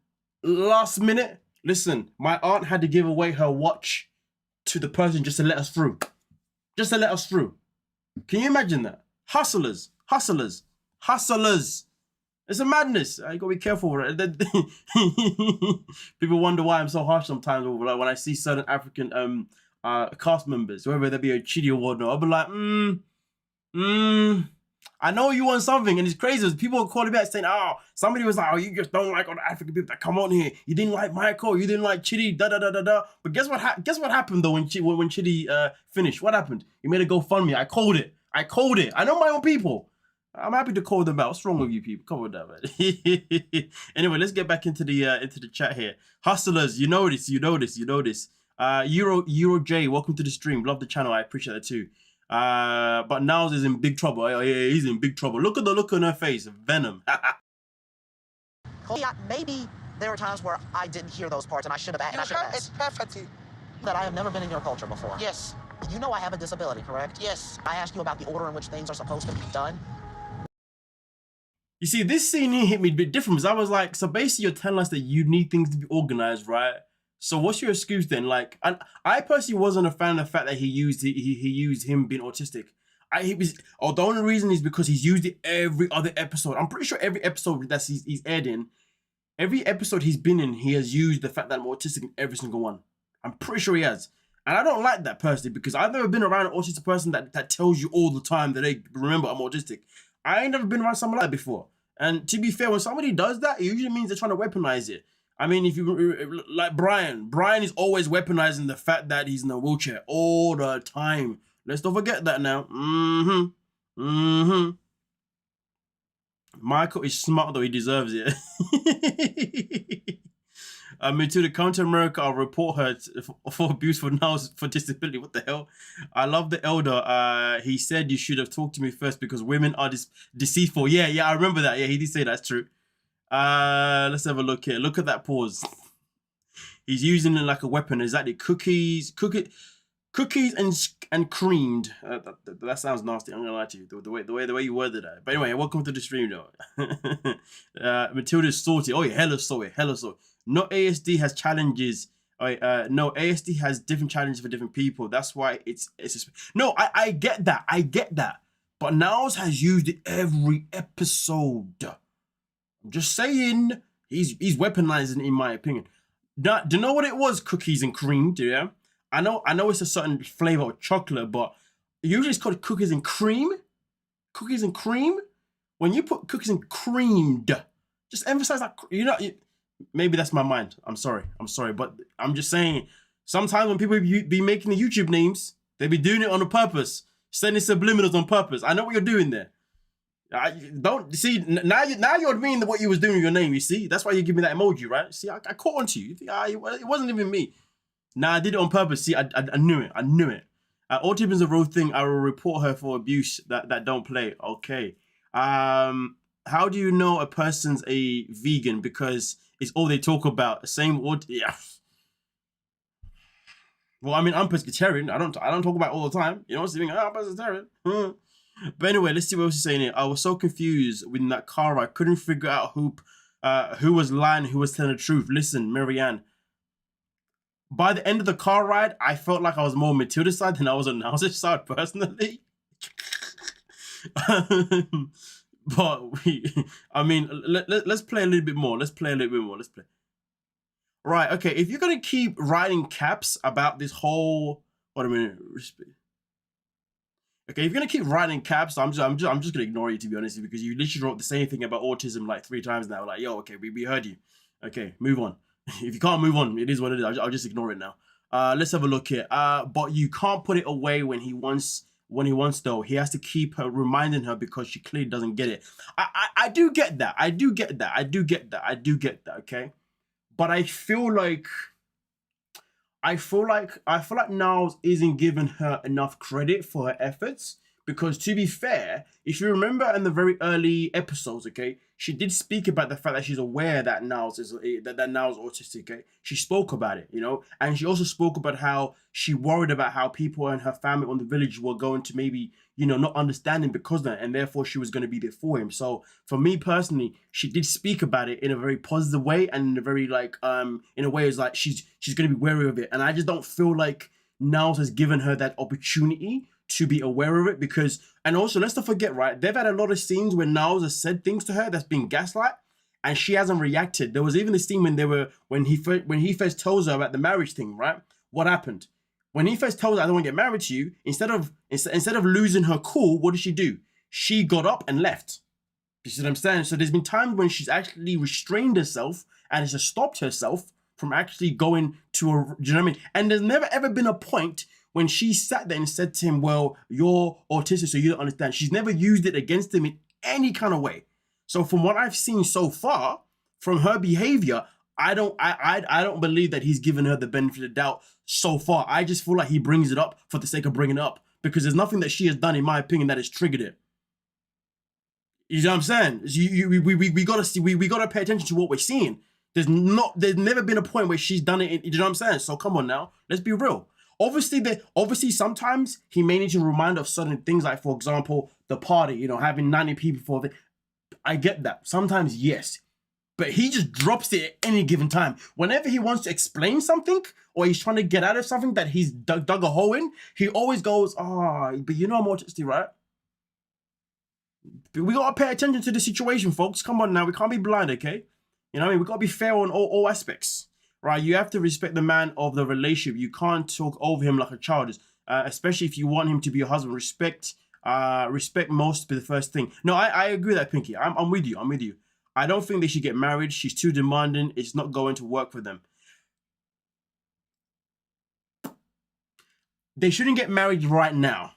Last minute, listen, my aunt had to give away her watch to the person just to let us through. Just to let us through. Can you imagine that? Hustlers. It's a madness. You gotta be careful with it. People wonder why I'm so harsh sometimes like when I see certain African cast members, whether they be a Chidi or whatnot. I'll be like, I know you want something, and it's crazy. People are calling me back saying, "Oh, somebody was like, oh, you just don't like all the African people that come on here. You didn't like Michael. You didn't like Chidi. Da da da da da." But guess what happened though when Chidi finished? What happened? He made a GoFundMe. I called it. I know my own people. I'm happy to call them out. What's wrong with you people? Come on that, man. Anyway, let's get back into the chat here. Hustlers, you know this. Euro J, welcome to the stream. Love the channel. I appreciate that too. But Niles is in big trouble. Yeah, he's in big trouble. Look at the look on her face. Venom. Yeah, maybe there were times where I didn't hear those parts and I should have asked. You heard it perfectly. That I have never been in your culture before. Yes. You know I have a disability, correct? Yes. I asked you about the order in which things are supposed to be done. You see, this scene here hit me a bit different because I was like, so basically you're telling us that you need things to be organized, right? So what's your excuse then? Like, I personally wasn't a fan of the fact that he used him being autistic. The only reason is because he's used it every other episode. I'm pretty sure every episode that he's aired in, every episode he's been in, he has used the fact that I'm autistic in every single one. I'm pretty sure he has. And I don't like that personally because I've never been around an autistic person that tells you all the time that they remember I'm autistic. I ain't never been around someone like that before. And to be fair, when somebody does that, it usually means they're trying to weaponize it. I mean, if you like Brian is always weaponizing the fact that he's in a wheelchair all the time. Let's not forget that now. Michael is smart though, he deserves it. Matilda, come to America. I'll report her for abuse for now for disability. What the hell? I love the elder. He said you should have talked to me first because women are deceitful. Yeah, I remember that. Yeah, he did say that's true. Let's have a look here. Look at that pause. He's using it like a weapon. Exactly. Cookies and creamed. That sounds nasty. I'm gonna lie to you. The way you worded that. But anyway, welcome to the stream though. Matilda's salty. Oh yeah, hella salty. No ASD has challenges. No ASD has different challenges for different people. That's why it's no. I get that. But Niles has used it every episode. I'm just saying he's weaponizing, in my opinion. Now, do you know what it was? Cookies and cream, yeah? I know it's a certain flavor of chocolate, but usually it's called cookies and cream. Cookies and cream. When you put cookies and creamed, just emphasize that. Maybe that's my mind. I'm sorry, but I'm just saying. Sometimes when people be making the YouTube names, they be doing it on purpose, sending subliminals on purpose. I know what you're doing there. Don't see now you're admitting what you was doing with your name. You see, that's why you give me that emoji, right? See, I caught on to you. You think, it wasn't even me. Nah, I did it on purpose. See, I knew it. Autism is a real thing. I will report her for abuse that don't play. Okay. How do you know a person's a vegan? Because it's all they talk about. Same word. Yeah. Well, I mean, I'm pescatarian. I don't talk about it all the time. You know what's the thing? I'm pescatarian. But anyway, let's see what else he's saying here. I was so confused with that car. I couldn't figure out who was lying, who was telling the truth. Listen, Marianne. By the end of the car ride, I felt like I was more Matilda's side than I was on Niles's side, personally. But let's play a little bit more. Let's play. Right, okay. If you're gonna keep writing caps about this whole, wait a minute. Okay, if you're gonna keep writing caps, I'm just gonna ignore you, to be honest, because you literally wrote the same thing about autism like 3 times now. Like, yo, okay, we heard you. Okay, move on. If you can't move on, it is what it is. I'll just ignore it now. Let's have a look here. But you can't put it away when he wants though. He has to keep her reminding her because she clearly doesn't get it. I do get that. Okay, but I feel like Niles isn't giving her enough credit for her efforts, because to be fair, if you remember in the very early episodes, okay, she did speak about the fact that she's aware that Niles is autistic. Okay, she spoke about it, and she also spoke about how she worried about how people in her family on the village were going to maybe, not understand him because of that, and therefore she was going to be there for him. So for me personally, she did speak about it in a very positive way, and in a very in a way it's like she's going to be wary of it, and I just don't feel like Niles has given her that opportunity to be aware of it, because, and also let's not forget, right, they've had a lot of scenes where Niles has said things to her that's been gaslight and she hasn't reacted. There was even the scene when he first tells her about the marriage thing, right? What happened? When he first told her, I don't want to get married to you, instead of losing her cool, what did she do? She got up and left. You see what I'm saying? So there's been times when she's actually restrained herself and has stopped herself from actually going to a, do you know what I mean? And there's never ever been a point when she sat there and said to him, well, you're autistic, so you don't understand. She's never used it against him in any kind of way. So from what I've seen so far, from her behavior, I don't believe that he's given her the benefit of the doubt so far. I just feel like he brings it up for the sake of bringing it up, because there's nothing that she has done, in my opinion, that has triggered it. You know what I'm saying? We gotta pay attention to what we're seeing. There's never been a point where she's done it. You know what I'm saying? So come on now, let's be real. Obviously, sometimes he may need to remind of certain things, like, for example, the party, having 90 people for the. I get that. Sometimes, yes. But he just drops it at any given time. Whenever he wants to explain something, or he's trying to get out of something that he's dug a hole in, he always goes, but I'm autistic, right? But we got to pay attention to the situation, folks. Come on now. We can't be blind, okay? You know what I mean? We got to be fair on all aspects. Right, you have to respect the man of the relationship. You can't talk over him like a child is, especially if you want him to be your husband. Respect most be the first thing. No, I agree with that, Pinky. I'm with you. I don't think they should get married. She's too demanding. It's not going to work for them. They shouldn't get married right now.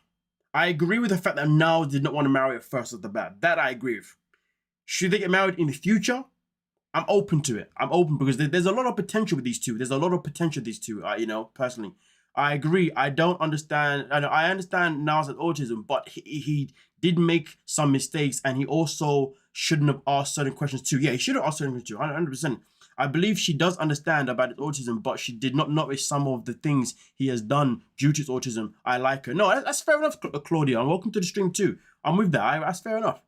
I agree with the fact that Niles did not want to marry her first at the bat. That I agree with. Should they get married in the future? I'm open to it. I'm open because there's a lot of potential with these two. There's a lot of potential with these two. You know, personally, I agree. I don't understand. I understand Niles has autism, but he did make some mistakes, and he also shouldn't have asked certain questions too. Yeah, he should have asked certain questions too. 100%. I believe she does understand about his autism, but she did not notice some of the things he has done due to his autism. I like her. No, that's fair enough, Claudia. And welcome to the stream too. I'm with that. That's fair enough.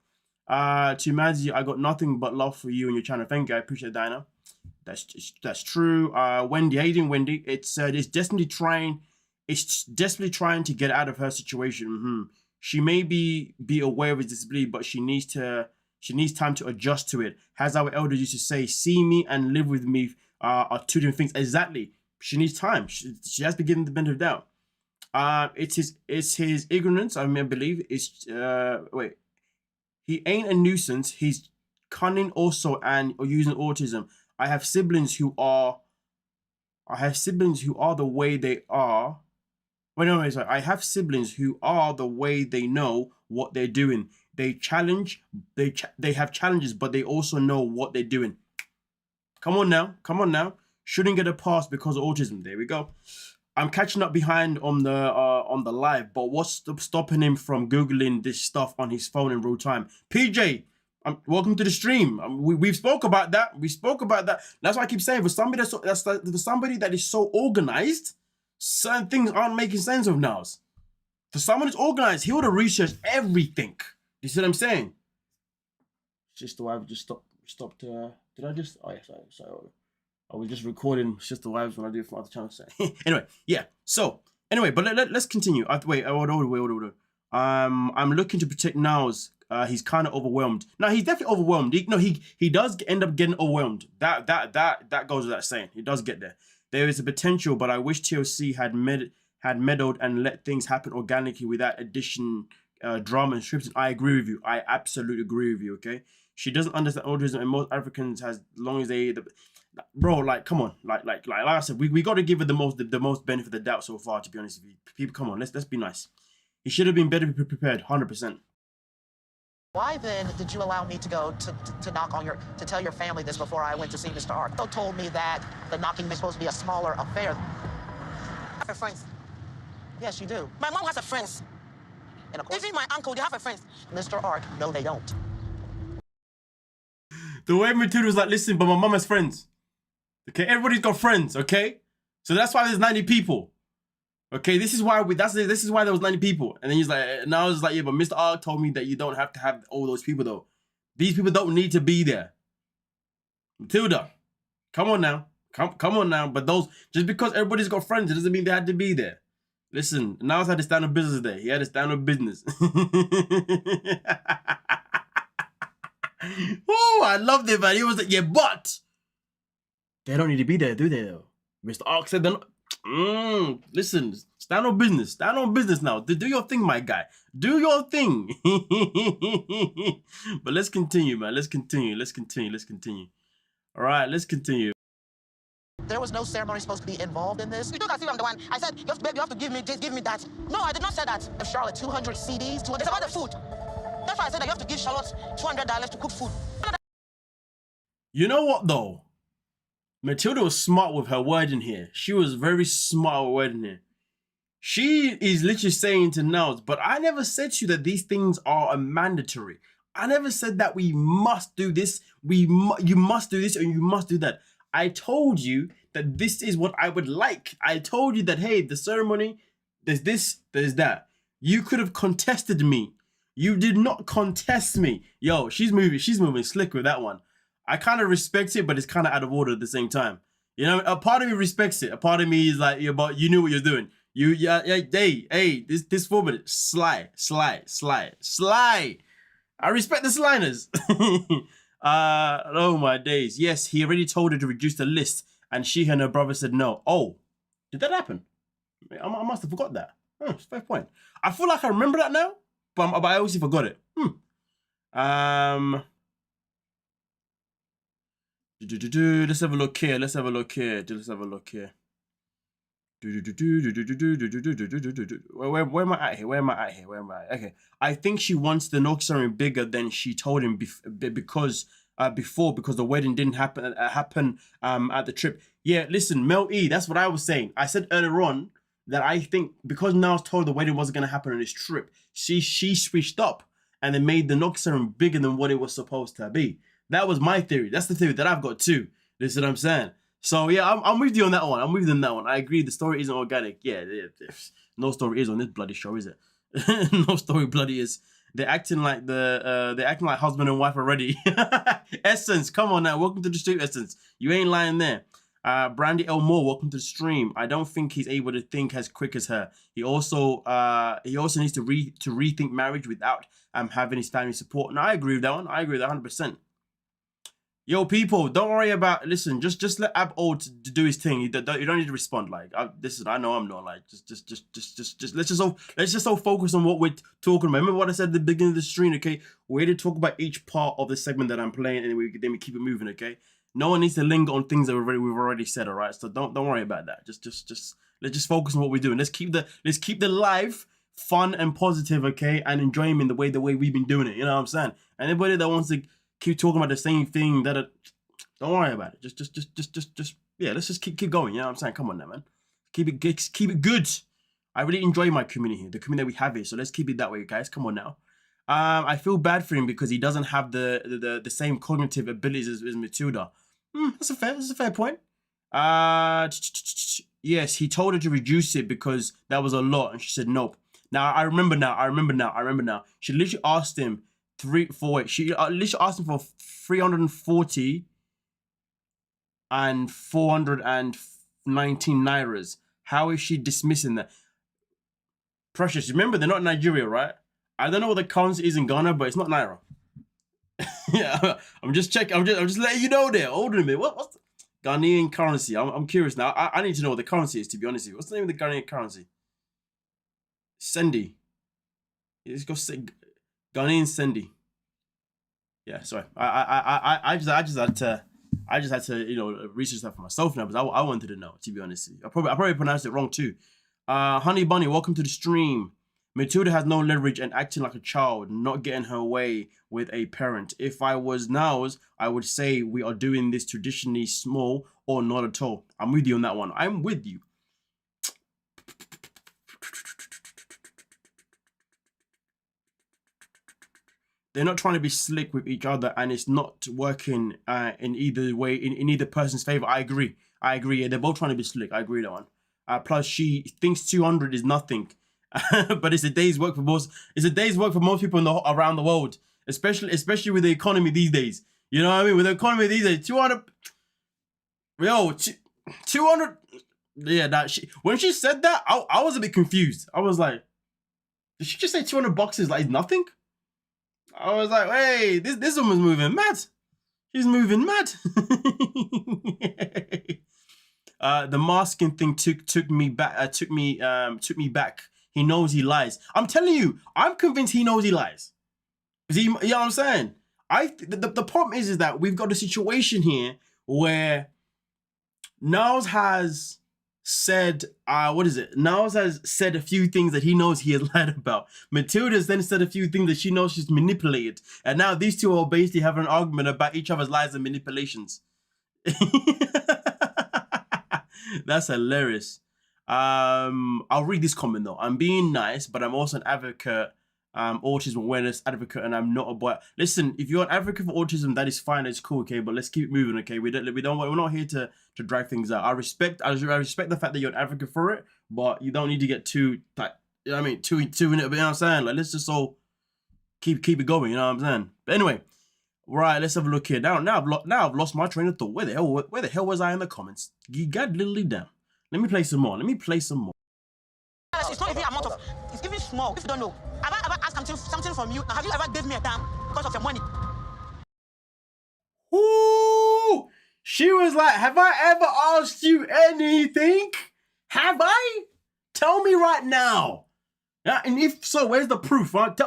To Madzie, I got nothing but love for you and your channel. Thank you. I appreciate that, Dinah. That's true. Wendy, how you doing, Wendy? It's desperately trying. It's desperately trying to get out of her situation. She may be aware of his disability, but she needs time to adjust to it. As our elders used to say, see me and live with me are two different things. Exactly. She needs time. She has to give him the benefit of the doubt. It's his ignorance, I believe. It's wait. He ain't a nuisance. He's cunning also and using autism. I have siblings who are the way they are. Wait, no, sorry. I have siblings who are the way they know what they're doing. They have challenges, but they also know what they're doing. Come on now. Shouldn't get a pass because of autism. There we go. I'm catching up behind on the live, but what's stopping him from Googling this stuff on his phone in real time? PJ, welcome to the stream. We spoke about that. That's why I keep saying, for somebody that is so organized, certain things aren't making sense of now. For someone who's organized, he would have researched everything. You see what I'm saying? Sister Wives just stopped. Did I just? Oh yeah, sorry. I was just recording Sister Wives when I do it from other channels. Anyway, yeah. So anyway, but let's continue. Wait. I'm looking to protect Niles. He's kind of overwhelmed. No, he's definitely overwhelmed. He does end up getting overwhelmed. That goes without saying. He does get there. There is a potential, but I wish TLC had meddled and let things happen organically without addition. Drama and scripting. I agree with you. I absolutely agree with you. Okay, she doesn't understand autism, and most Africans, as long as bro, like, come on, like I said, we got to give her the most benefit of the doubt so far. To be honest with you, people, come on, let's be nice. He should have been better prepared, 100%. Why then did you allow me to go to knock on to tell your family this before I went to see Mr. Ark? You told me that the knocking was supposed to be a smaller affair. I have a friend. Yes, you do. My mom has a friend. And of course, Even my uncle, they have a friend. Mr. Ark, no, they don't. The way Matilda was like, listen, but my mom has friends. Okay, everybody's got friends. Okay, so that's why there's 90 people. Okay, this is why this is why there was 90 people. And then he's like, now I was like, yeah, but Mr. Ark told me that you don't have to have all those people though. These people don't need to be there. Matilda, come on now, come on now. But those, just because everybody's got friends, it doesn't mean they had to be there. Listen, Niles had to stand up business today. He had to stand up business. Oh, I loved it, man. He was like, yeah, but they don't need to be there, do they, though? Mr. Ark said they're not. Listen, stand on business. Stand on business now. Do your thing, my guy. Do your thing. But let's continue, man. Let's continue. All right, let's continue. There was no ceremony supposed to be involved in this. You don't assume I'm the one. I said, babe, you have to give me this, give me that. No, I did not say that. Charlotte, 200 CDs, $200. It's about the food. That's why I said that you have to give Charlotte $200 to cook food. You know what, though? Matilda was smart with her wording here. She was very smart with wording here. She is literally saying to Niles, but I never said to you that these things are mandatory. I never said that we must do this, you must do this, or you must do that. I told you that this is what I would like. I told you that, hey, the ceremony, there's this, there's that. You could have contested me. You did not contest me. Yo, she's moving slick with that one. I kind of respect it, but it's kind of out of order at the same time. You know, a part of me respects it. A part of me is like, yeah, but you knew what you're doing. Hey, this 4 minutes, sly. I respect the slyness. Oh my days. Yes, he already told her to reduce the list, and she and her brother said no. Oh, did that happen? I must have forgot that. Oh, fair point. I feel like I remember that now, but I obviously forgot it. Let's have a look here. Where am I at here? Okay. I think she wants the knock ceremony bigger than she told him because before because the wedding didn't happen at the trip. Yeah, listen, Mel E, that's what I was saying. I said earlier on that I think because Niles told the wedding wasn't going to happen on this trip, she switched up and then made the knock ceremony bigger than what it was supposed to be. That was my theory. That's the theory that I've got too. This is what I'm saying. So yeah, I'm with you on that one. I'm with you on that one. I agree. The story isn't organic. Yeah, no story is on this bloody show, is it? No story bloody is. They're acting like they're acting like husband and wife already. Essence, come on now. Welcome to the stream, Essence. You ain't lying there. Brandy Elmore, welcome to the stream. I don't think he's able to think as quick as her. He also needs to rethink marriage without having his family support. And I agree with that one. I agree with that 100%. Yo, people, don't worry about. Listen, just let Ab Old to do his thing. You don't need to respond. Like, I know I'm not like. Let's just all focus on what we're talking about. Remember what I said at the beginning of the stream, okay? We're here to talk about each part of the segment that I'm playing, and then we keep it moving, okay? No one needs to linger on things that we've already said, all right? So don't worry about that. Let's just focus on what we're doing. Let's keep the live fun and positive, okay? And enjoyment the way we've been doing it. You know what I'm saying? Anybody that wants to keep talking about the same thing, don't worry about it. Yeah, let's just keep going. You know what I'm saying? Come on now, man. Keep it good. I really enjoy my community here, the community that we have here. So let's keep it that way, guys. Come on now. I feel bad for him because he doesn't have the same cognitive abilities as Matilda. That's a fair point. Yes, he told her to reduce it because that was a lot, and she said nope. Now I remember now. She literally asked him She literally asked him for 340 and 419 nairas. How is she dismissing that? Precious, remember they're not in Nigeria, right? I don't know what the currency is in Ghana, but it's not naira. Yeah, I'm just checking. I'm just letting you know there. Hold on a minute. What's the Ghanaian currency? I'm curious now. I need to know what the currency is, to be honest with you. What's the name of the Ghanaian currency? Sendi. Let's go say Ghanaian Sendi. Yeah, sorry. I just had to research that for myself now because I wanted to know, to be honest. I probably pronounced it wrong too. Honey Bunny, welcome to the stream. Matilda has no leverage and acting like a child, not getting her way with a parent. If I was Niles, I would say we are doing this traditionally small or not at all. I'm with you on that one. I'm with you. They're not trying to be slick with each other, and it's not working in either way, in either person's favor. I agree. Yeah, they're both trying to be slick. I agree that one. Plus, she thinks 200 is nothing, but it's a day's work for most. It's a day's work for most people around the world, especially with the economy these days. You know what I mean? With the economy these days, 200. Yo, 200. Yeah, when she said that, I was a bit confused. I was like, did she just say 200 bucks is like nothing? I was like, hey, this woman's moving mad. She's moving mad. The masking thing took me back. Took me back. He knows he lies. I'm telling you, I'm convinced he knows he lies. You know what I'm saying? The problem is that we've got a situation here where Niles has said, Niles has said a few things that he knows he has lied about. Matilda's then said a few things that she knows she's manipulated. And now these two are basically having an argument about each other's lies and manipulations. That's hilarious. I'll read this comment though. I'm being nice, but I'm also an advocate, autism awareness advocate, and I'm not a boy. Listen, if you're an advocate for autism, that is fine, it's cool, okay, but let's keep it moving, okay? We're not here to drag things out. I respect the fact that you're an advocate for it, but you don't need to get too like, you know what I mean, too in it, you know what I'm saying? Like, let's just all keep it going, you know what I'm saying? But anyway, right, let's have a look here. Now I've lost my train of thought. Where the hell was I in the comments? You got literally down. Let me play some more. It's not even amount of. It's even small. If you don't know, have I ever asked something from you? Now, have you ever given me a damn because of your money? Ooh, she was like, "Have I ever asked you anything? Have I? Tell me right now." Yeah, and if so, where's the proof? Right?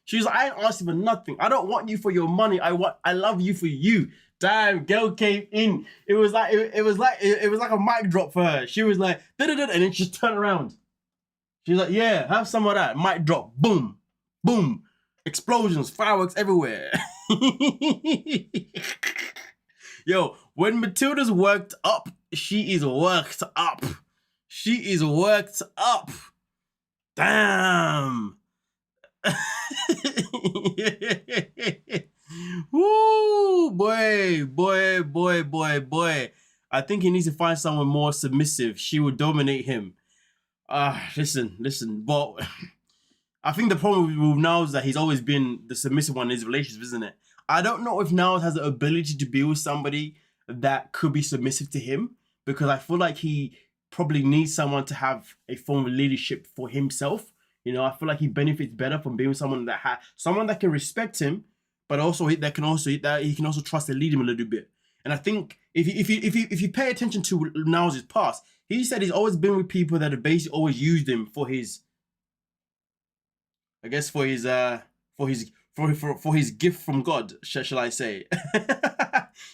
She's like, "I ain't asked you for nothing. I don't want you for your money. I love you for you." Damn, girl came in. It was like a mic drop for her. She was like, da, and then she just turned around. She was like, yeah, have some of that. Mic drop. Boom. Boom. Explosions. Fireworks everywhere. Yo, when Matilda's worked up, she is worked up. She is worked up. Damn. Woo, boy. I think he needs to find someone more submissive. She will dominate him. Listen. But I think the problem with Niles is that he's always been the submissive one in his relationships, isn't it? I don't know if Niles has the ability to be with somebody that could be submissive to him, because I feel like he probably needs someone to have a form of leadership for himself. You know, I feel like he benefits better from being with someone that can respect him, but also he can also trust and lead him a little bit. And I think if you pay attention to Niles' past, he said he's always been with people that have basically always used him for his, I guess for his gift from God, shall I say.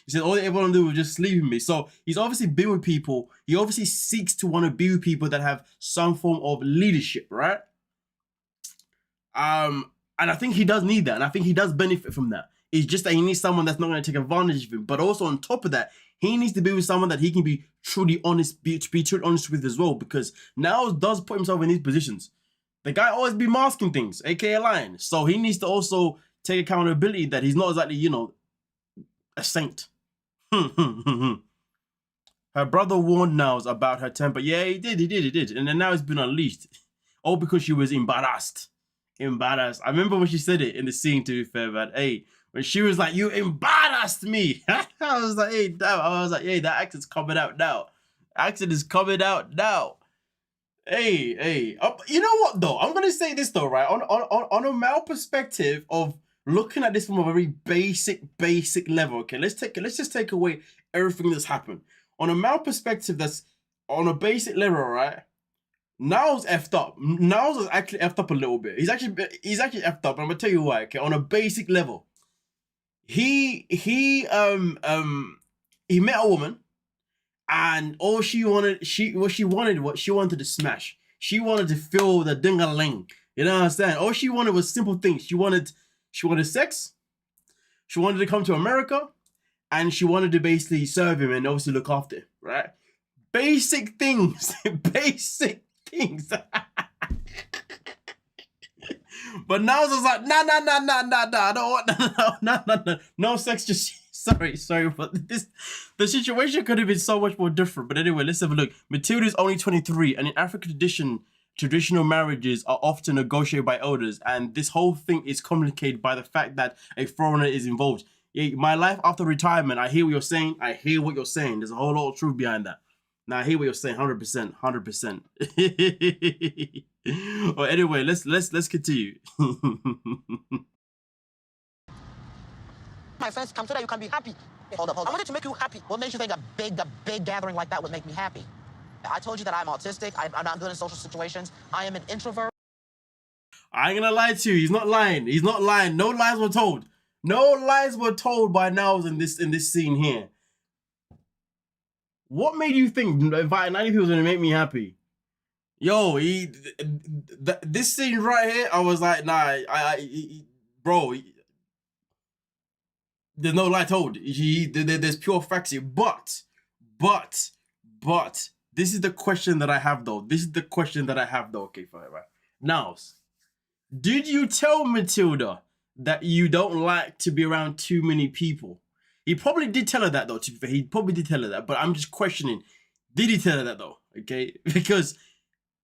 He said all they ever want to do was just sleep with me. So he's obviously been with people. He obviously seeks to want to be with people that have some form of leadership, right? And I think he does need that, and I think he does benefit from that. It's just that he needs someone that's not going to take advantage of him. But also on top of that, he needs to be with someone that he can be truly honest, be truly honest with as well. Because Niles does put himself in these positions. The guy always be masking things, aka lying. So he needs to also take accountability that he's not exactly, you know, a saint. Her brother warned Niles about her temper. Yeah, he did. And then now it's been unleashed. All because she was embarrassed. I remember when she said it in the scene, to be fair, man. Hey, when she was like, "You embarrassed me." I was like, hey, damn. I was like, hey, that accent's coming out now. Accent is coming out now. Hey. You know what though? I'm gonna say this though, right? On a male perspective of looking at this from a very basic level. Okay, let's just take away everything that's happened. On a male perspective, that's on a basic level, right? Niles effed up. Niles is actually effed up a little bit. He's actually effed up. And I'm gonna tell you why. Okay, on a basic level, he met a woman, and all she wanted to smash. She wanted to feel the ding-a-ling. You know what I'm saying? All she wanted was simple things. She wanted sex. She wanted to come to America, and she wanted to basically serve him and obviously look after him, right? Basic things. Basic things. But now it's like, nah, I don't want no sex, just sorry, but the situation could have been so much more different. But anyway, let's have a look. Matilda is only 23, and in African tradition, traditional marriages are often negotiated by elders, and this whole thing is complicated by the fact that a foreigner is involved. My life after retirement, I hear what you're saying. There's a whole lot of truth behind that. Now I hear what you're saying, 100%. Well, anyway, let's continue. My friends come so that you can be happy. Hold up. I wanted to make you happy. What makes you think a big gathering like that would make me happy? I told you that I'm autistic. I'm not good in social situations. I am an introvert. I ain't gonna lie to you. He's not lying. No lies were told. No lies were told by Niles in this scene here. What made you think inviting 90 people is gonna make me happy? Yo, this scene right here, I was like, nah, bro, there's no lie told. There's pure facts here. But, this is the question that I have though. Okay, fine, right? Niles, did you tell Matilda that you don't like to be around too many people? He probably did tell her that though, to be fair. He probably did tell her that, but I'm just questioning, did he tell her that though? Okay, because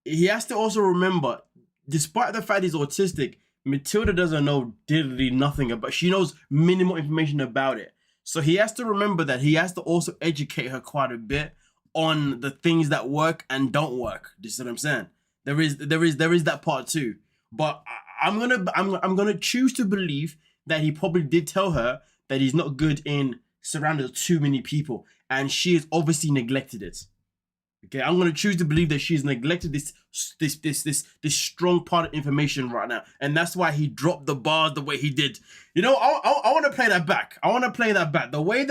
he has to also remember, despite the fact he's autistic, Matilda doesn't know diddly nothing about, she knows minimal information about it. So he has to remember that he has to also educate her quite a bit on the things that work and don't work. Do you see what I'm saying? There is that part too. But I'm gonna choose to believe that he probably did tell her that he's not good in surrounded with too many people, and she has obviously neglected it. Okay, I'm gonna choose to believe that she's neglected this strong part of information right now, and that's why he dropped the bars the way he did. You know, I want to play that back. The way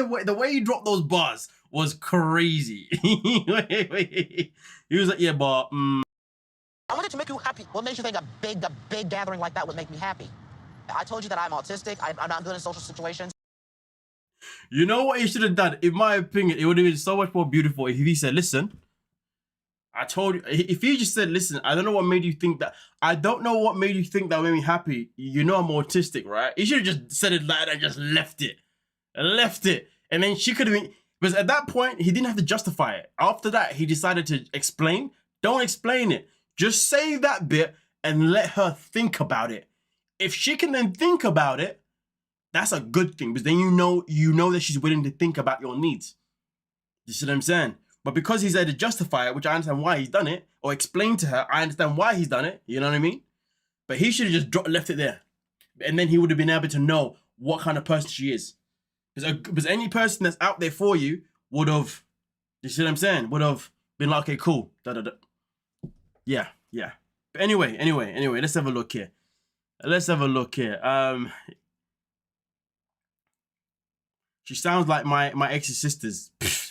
he dropped those bars was crazy. Wait. He was like, yeah, but I wanted to make you happy. What makes you think a big gathering like that would make me happy? I told you that I'm autistic. I'm not good in social situations. You know what he should have done? In my opinion, it would have been so much more beautiful if he said, listen, I told you, if he just said, listen, I don't know what made you think that, I don't know what made you think that made me happy. You know I'm autistic, right? He should have just said it like that and just left it. And then she could have been, because at that point, he didn't have to justify it. After that, he decided to explain. Don't explain it. Just say that bit and let her think about it. If she can then think about it, that's a good thing, because then you know that she's willing to think about your needs. You see what I'm saying? But because he's had to justify it, which I understand why he's done it, or explain to her, I understand why he's done it. You know what I mean? But he should have just left it there. And then he would have been able to know what kind of person she is. Because any person that's out there for you would have, you see what I'm saying? Would have been like, okay, cool. Da, da, da. Yeah. But anyway, let's have a look here. She sounds like my ex's sisters.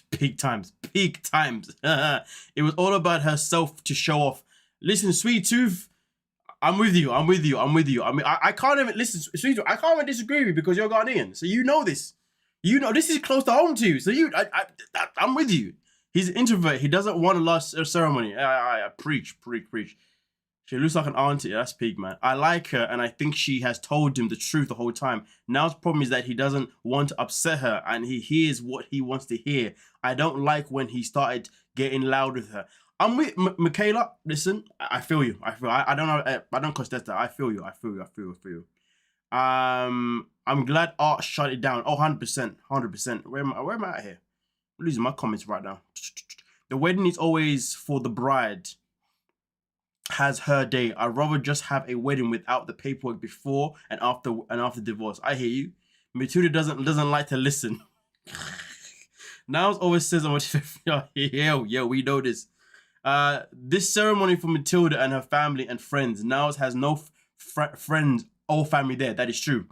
Peak times. It was all about herself to show off. Listen, Sweet Tooth, I'm with you. I mean, I can't even, listen, Sweet Tooth, I can't even disagree with you because you're Ghanaian. So you know this. You know, this is close to home to you. So I'm with you. He's an introvert. He doesn't want a last ceremony. I preach. She looks like an auntie. That's peak, man. I like her, and I think she has told him the truth the whole time. Now's problem is that he doesn't want to upset her, and he hears what he wants to hear. I don't like when he started getting loud with her. I'm with Michaela. Listen, I feel you. I don't know. I don't contest that. I feel you. I'm glad Art shut it down. Oh, 100%. Where am I at here? I'm losing my comments right now. The wedding is always for the bride. Has her day. I'd rather just have a wedding without the paperwork before and after divorce. I hear you. Matilda doesn't like to listen. Niles always says I'm yeah, we know this. This ceremony for Matilda and her family and friends. Niles has no friends or family there. That is true.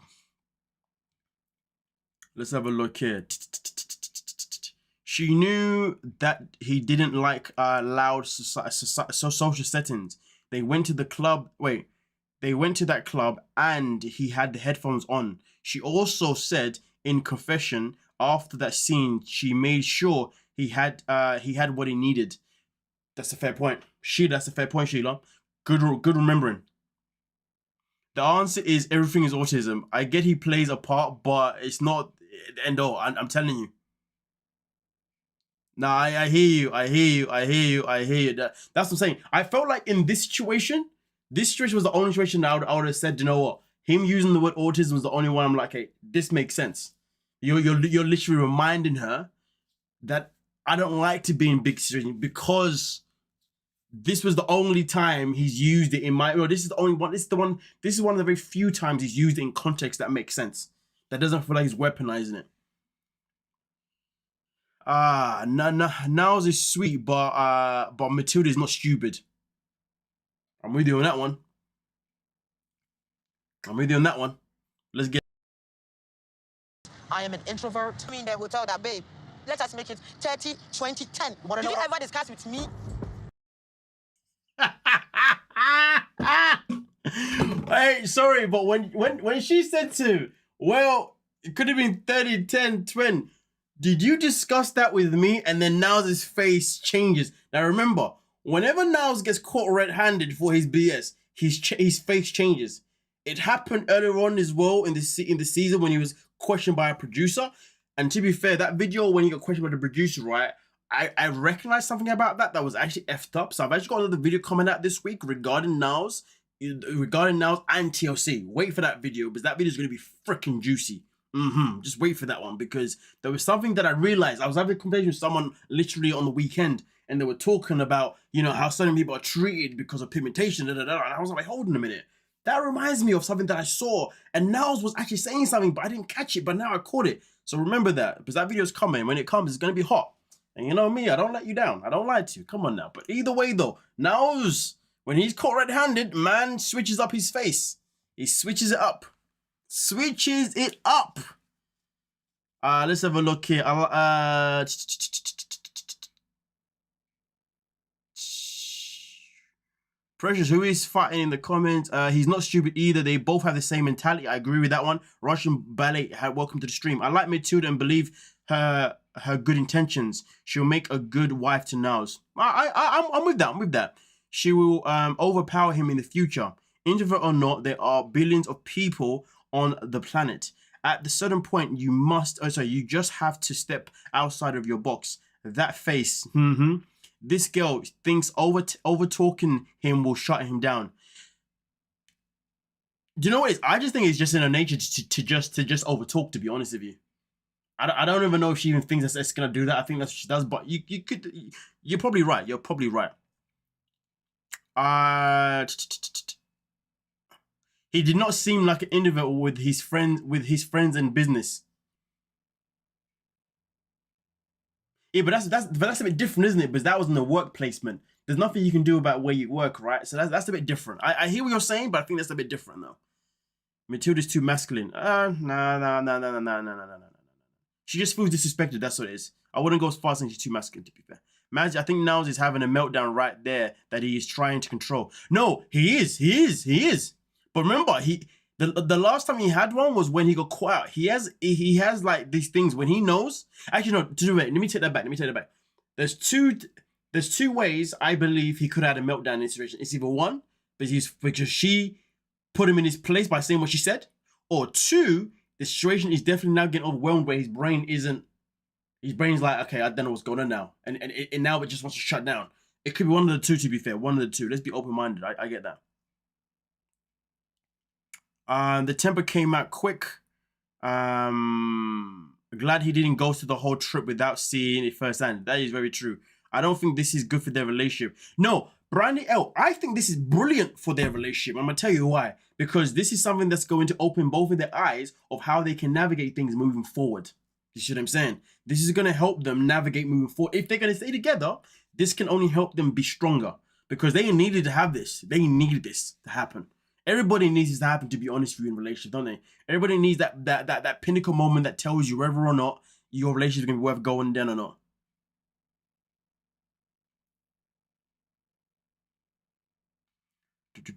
Let's have a look here. She knew that he didn't like loud social settings. They went to the club. They went to that club and he had the headphones on. She also said in confession after that scene, she made sure he had what he needed. That's a fair point. That's a fair point, Sheila. Good remembering. The answer is everything is autism. I get he plays a part, but it's not the end all. I'm telling you. Nah, I hear you. That's what I'm saying. I felt like in this situation was the only situation that I would have said, you know what? Him using the word autism was the only one I'm like, hey, this makes sense. You're literally reminding her that I don't like to be in big situations because this was the only time he's used it in my, this is the only one, this is one of the very few times he's used it in context that makes sense. That doesn't feel like he's weaponizing it. Niles is sweet, but Matilda is not stupid. I'm with you on that one. Let's get. I am an introvert. I mean, they will tell that, babe, let us make it 30, 20, 10. Did you ever discuss with me? Hey, sorry, but when she said to, well, it could have been 30, 10, 20. Did you discuss that with me? And then Niles' face changes. Now remember, whenever Niles gets caught red-handed for his BS, his face changes. It happened earlier on as well in the season when he was questioned by a producer. And to be fair, that video when he got questioned by the producer, right? I recognized something about that was actually effed up. So I've actually got another video coming out this week regarding Niles and TLC. Wait for that video because that video is going to be freaking juicy. Just wait for that one because there was something that I realized. I was having a conversation with someone literally on the weekend and they were talking about, you know, how certain people are treated because of pigmentation. And I was like, hold on a minute. That reminds me of something that I saw. And Niles was actually saying something, but I didn't catch it. But now I caught it. So remember that because that video is coming. When it comes, it's going to be hot. And you know me, I don't let you down. I don't lie to you. Come on now. But either way, though, Niles, when he's caught red-handed, man switches up his face. He switches it up. Let's have a look here. Precious, who is fighting in the comments? He's not stupid either. They both have the same mentality. I agree with that one. Russian Ballet, welcome to the stream. I like Matilda and believe her good intentions. She'll make a good wife to Niles. I'm with that. I'm with that. She will overpower him in the future. Introvert or not, there are billions of people on the planet. At the certain point, you must. Oh, sorry. You just have to step outside of your box. That face. This girl thinks over talking him will shut him down. Do you know what it is? I just think it's just in her nature to just over talk. To be honest with you, I don't even know if she even thinks that's gonna do that. I think that's what she does. But you're probably right. You're probably right. He did not seem like an introvert with his friends and business. Yeah, but that's a bit different, isn't it? Because that was in the work placement. There's nothing you can do about where you work, right? So that's a bit different. I hear what you're saying, but I think that's a bit different though. Matilda's too masculine. No. She just feels disrespected. That's what it is. I wouldn't go as far as saying she's too masculine, to be fair. Madzie, I think Niles is having a meltdown right there that he is trying to control. No, he is. But remember, the last time he had one was when he got caught out. He has like these things when he knows. Actually, no. Let me take that back. There's two ways I believe he could have had a meltdown in this situation. It's either one, because she put him in his place by saying what she said, or two, the situation is definitely now getting overwhelmed where his brain's like, okay, I don't know what's going on now, and now it just wants to shut down. It could be one of the two, to be fair. One of the two. Let's be open-minded. I get that. The temper came out quick. Glad he didn't go through the whole trip without seeing it firsthand. That is very true. I don't think this is good for their relationship. No, Brandy L, I think this is brilliant for their relationship. I'm going to tell you why. Because this is something that's going to open both of their eyes of how they can navigate things moving forward. You see what I'm saying? This is going to help them navigate moving forward. If they're going to stay together, this can only help them be stronger. Because they needed to have this. They needed this to happen. Everybody needs this to happen, to be honest with you, in relationship, don't they? Everybody needs that pinnacle moment that tells you whether or not your relationship is going to be worth going down or not.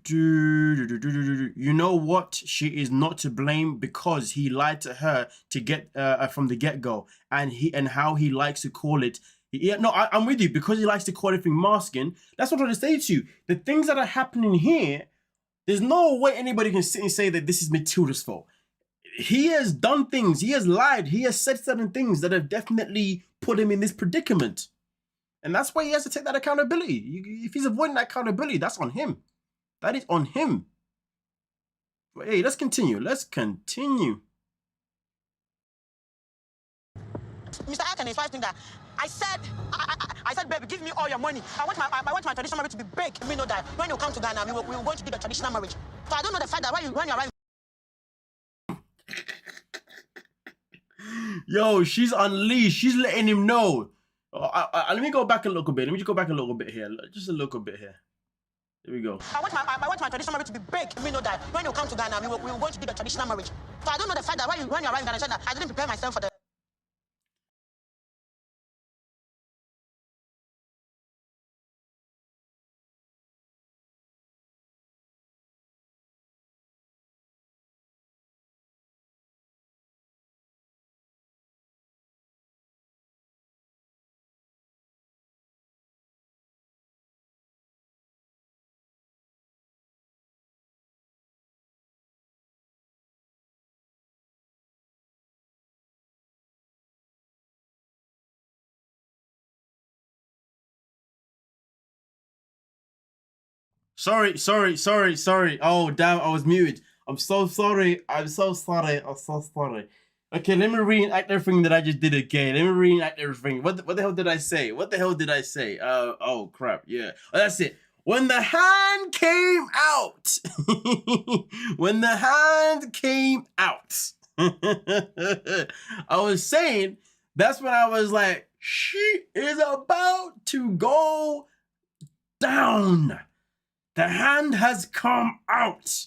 You know what? She is not to blame because he lied to her to get from the get-go, and how he likes to call it. Yeah, no, I'm with you, because he likes to call everything masking. That's what I'm trying to say to you. The things that are happening here, there's no way anybody can sit and say that this is Matilda's fault. He has done things. He has lied. He has said certain things that have definitely put him in this predicament, and that's why he has to take that accountability. If he's avoiding that accountability, that's on him. That is on him. But hey, let's continue. Mr. Akan is fighting that. I said, baby, give me all your money. I want my traditional marriage to be big. You know that when you come to Ghana, we will going to do the traditional marriage. So I don't know the fact that when you arrive. Yo, she's unleashed. She's letting him know. Let me go back a little bit. Let me just go back a little bit here. Just a little bit here. Here we go. I want my traditional marriage to be big. You know that when you come to Ghana, we will going to do the traditional marriage. So I don't know the fact that when you arrive in Ghana, I said that I didn't prepare myself for the. Sorry. Oh, damn, I was muted. I'm so sorry. Okay, let me reenact everything that I just did again. Let me reenact everything. What the hell did I say? Oh, crap, yeah. Oh, that's it. When the hand came out. When the hand came out. I was saying, that's when I was like, she is about to go down. The hand has come out.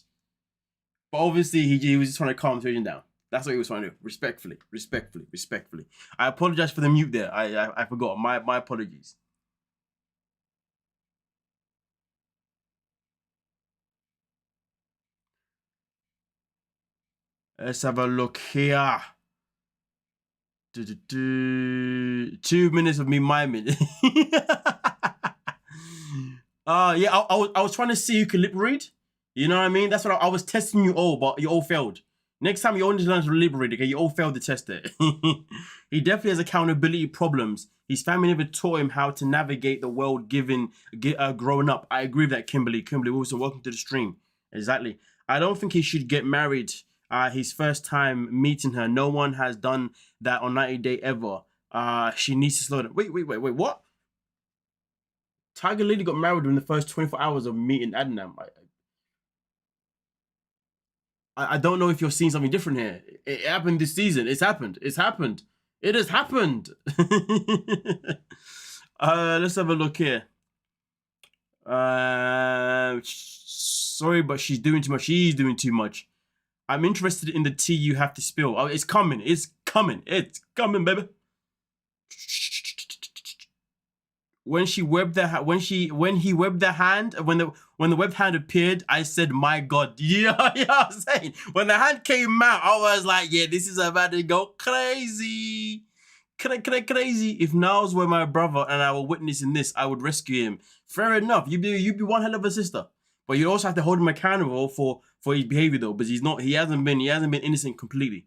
But obviously, he was just trying to calm the situation down. That's what he was trying to do. Respectfully. I apologize for the mute there. I forgot. My apologies. Let's have a look here. 2 minutes of me miming. Yeah, I was trying to see who could lip read. You know what I mean? That's what I was testing you all, but you all failed. Next time you only learn to lip read, okay? You all failed the test there. He definitely has accountability problems. His family never taught him how to navigate the world growing up. I agree with that, Kimberly. Kimberly Wilson, welcome to the stream. Exactly. I don't think he should get married. His first time meeting her. No one has done that on 90 Day ever. She needs to slow down. Wait, what? Tiger Lily got married in the first 24 hours of meeting Adnan. I don't know if you're seeing something different here. It happened this season. It's happened. It's happened. It has happened. Let's have a look here. Sorry, but she's doing too much. She's doing too much. I'm interested in the tea you have to spill. Oh, it's coming. It's coming. It's coming, baby. When he webbed the hand, when the webbed hand appeared, I said, "My God!" Yeah, I'm saying. When the hand came out, I was like, "Yeah, this is about to go crazy, crazy." If Niles were my brother and I were witnessing this, I would rescue him. Fair enough. You'd be one hell of a sister, but you also have to hold him accountable for his behavior though, because he's not. He hasn't been innocent completely.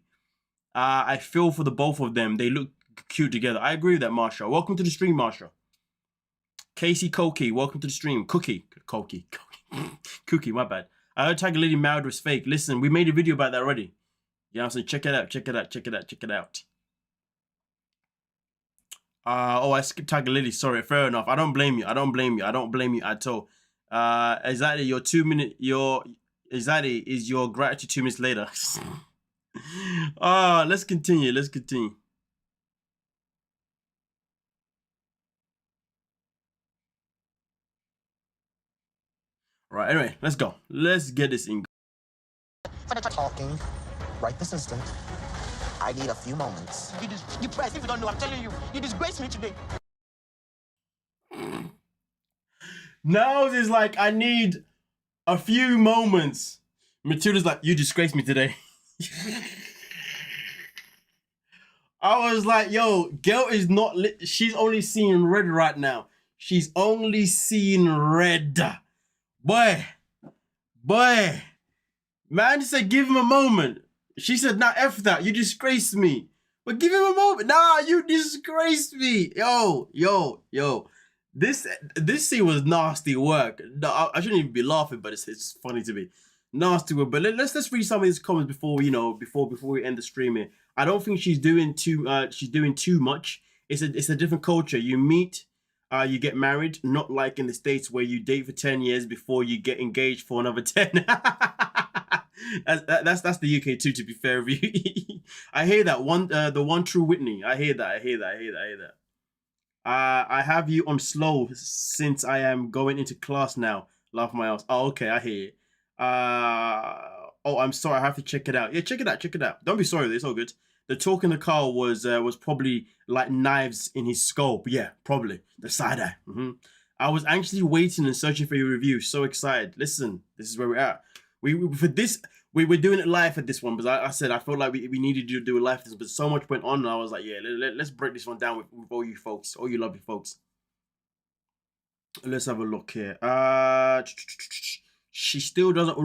I feel for the both of them. They look cute together. I agree with that, Marsha. Welcome to the stream, Marsha. Casey Koki, welcome to the stream. Cookie, my bad. I heard Tiger Lily married was fake. Listen, we made a video about that already. Yeah, I'm saying check it out. Oh, I skipped Tiger Lily. Sorry, fair enough. I don't blame you. I don't blame you at all. Exactly. Your 2 minute. Exactly is your gratitude 2 minutes later. Let's continue. Right, anyway, let's go. Let's get this in. For the talking right this instant. I need a few moments. You press if you don't know, I'm telling you. You disgrace me today. Niles is like, I need a few moments. Matilda's like, you disgraced me today. I was like, yo, girl is not lit. She's only seeing red right now. She's only seeing red. Boy. Man said, give him a moment. She said, nah, F that. You disgraced me. But give him a moment. Nah, you disgraced me. Yo. This scene was nasty work. No, I shouldn't even be laughing, but it's funny to me. Nasty work. But let's read some of these comments before we end the stream here. I don't think she's doing too much. It's a different culture. You meet, you get married, not like in the States where you date for 10 years before you get engaged for another 10. That's the UK too, to be fair with you. I hear that the one true Whitney. I hear that. I have you on slow since I am going into class now. Laugh my ass. Oh, okay, I hear it. Oh, I'm sorry, I have to check it out. Yeah, check it out. Don't be sorry, it's all good. The talk in the car was probably like knives in his scope. Yeah, probably. The side eye. I was anxiously waiting and searching for your review. So excited. Listen, this is where we're at. We're doing it live at this one, because I said I felt like we needed to do a live this, but so much went on, and I was like, yeah, let's break this one down with all you folks, all you lovely folks. Let's have a look here. She still doesn't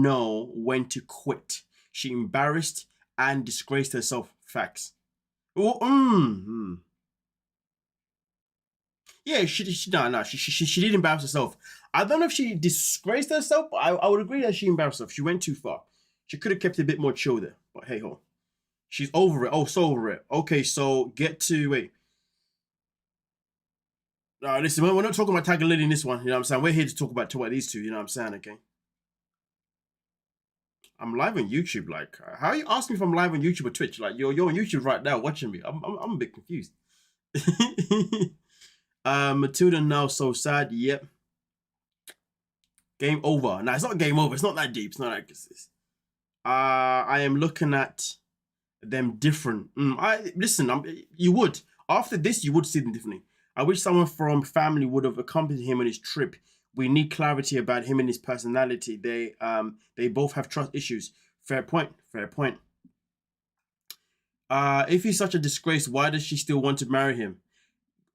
know when to quit. She embarrassed and disgraced herself. Facts. Yeah, she did embarrass herself. I don't know if she disgraced herself, but I would agree that she embarrassed herself. She went too far. She could have kept it a bit more chill there. But hey ho. She's over it. Oh, so over it. Okay, so wait. Listen, we're not talking about Tiger Lily in this one, you know what I'm saying? We're here to talk about these two, you know what I'm saying, okay? I'm live on YouTube, like, how are you asking if I'm live on YouTube or Twitch? Like, you're on YouTube right now watching me. I'm a bit confused. Matilda now so sad. Yep. Game over. Nah, it's not game over. It's not that deep. It's not like this. I am looking at them different. You would. After this, you would see them differently. I wish someone from family would have accompanied him on his trip We need clarity about him and his personality. They both have trust issues. Fair point. Fair point. If he's such a disgrace, why does she still want to marry him?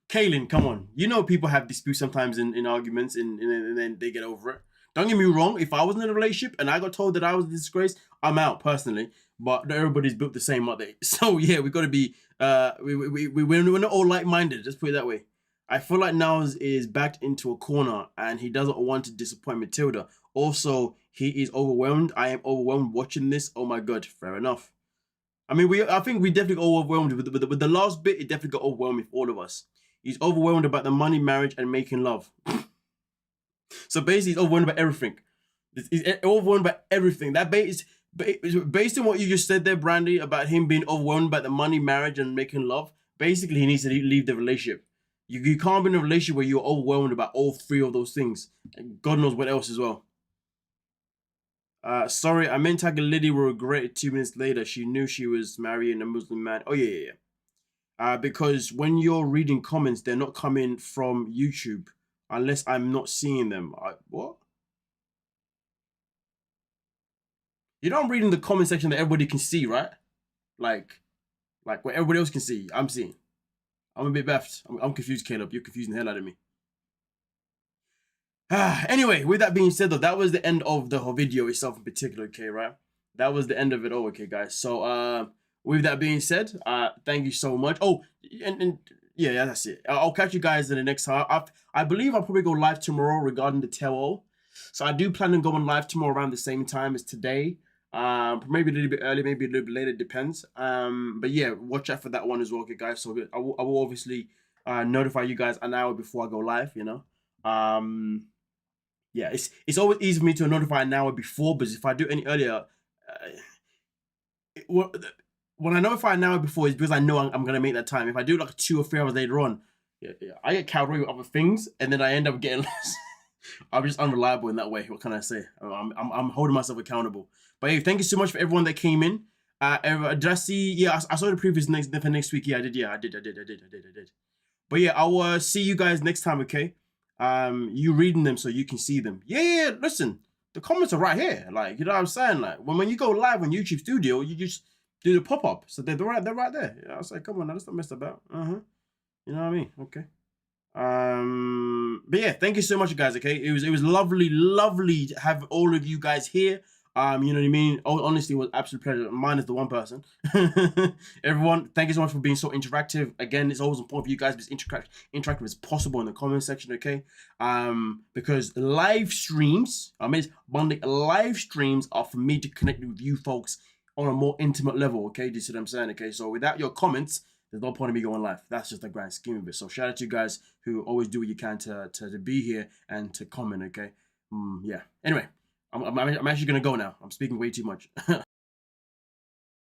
Kaylin, come on. You know people have disputes sometimes in arguments and then they get over it. Don't get me wrong. If I was in a relationship and I got told that I was a disgrace, I'm out personally. But not everybody's built the same, are they? So yeah, we got to be we're not all like-minded. Let's put it that way. I feel like Niles is backed into a corner and he doesn't want to disappoint Matilda. Also, he is overwhelmed. I am overwhelmed watching this. Oh my god, fair enough. I mean, I think we definitely got overwhelmed with the last bit. It definitely got overwhelming for all of us. He's overwhelmed about the money, marriage, and making love. So basically, he's overwhelmed about everything. He's overwhelmed about everything. That is based on what you just said there, Brandy, about him being overwhelmed about the money, marriage, and making love. Basically, he needs to leave the relationship. You can't be in a relationship where you're overwhelmed about all three of those things. And God knows what else as well. Sorry, I meant Tiger Lily will regret it 2 minutes later. She knew she was marrying a Muslim man. Oh, yeah. Because when you're reading comments, they're not coming from YouTube unless I'm not seeing them. What? You know I'm reading the comment section that everybody can see, right? Like what everybody else can see, I'm seeing. I'm a bit baffed. I'm confused, Caleb. You're confusing the hell out of me. Anyway, with that being said, though, that was the end of the whole video itself in particular, okay, right? That was the end of it all, okay, guys. So, with that being said, thank you so much. Oh, and yeah, that's it. I'll catch you guys in the next time. I believe I'll probably go live tomorrow regarding the tell-all. So I do plan on going live tomorrow around the same time as today. Maybe a little bit early, maybe a little bit later, depends. But yeah, watch out for that one as well, okay, guys. So I will obviously notify you guys an hour before I go live, you know. Yeah, it's always easy for me to notify an hour before, but if I do any earlier, when I notify an hour before, it's because I know I'm gonna make that time. If I do like 2 or 3 hours later on, I get carried away with other things, and then I end up getting lost. I'm just unreliable in that way. What can I say? I'm holding myself accountable. But hey, thank you so much for everyone that came in. Did I see? Yeah, I saw the previous for next week. Yeah, I did. Yeah, I did. But yeah, I'll see you guys next time. Okay. You reading them so you can see them. Yeah. Listen, the comments are right here. Like, you know what I'm saying? Like, when you go live on YouTube Studio, you just do the pop up. So they're right there. Yeah, I was like, come on, now, let's not mess about. You know what I mean? Okay. But yeah, thank you so much, guys. Okay, it was lovely to have all of you guys here. You know what I mean? Oh, honestly, it was an absolute pleasure. Mine is the one person. Everyone, thank you so much for being so interactive. Again, it's always important for you guys to be interactive as possible in the comment section, okay? Because live streams, live streams are for me to connect with you folks on a more intimate level, okay? Do you see what I'm saying? Okay, so without your comments, there's no point in me going live. That's just the grand scheme of it. So shout out to you guys who always do what you can to be here and to comment, okay? Yeah. Anyway, I'm actually going to go now. I'm speaking way too much.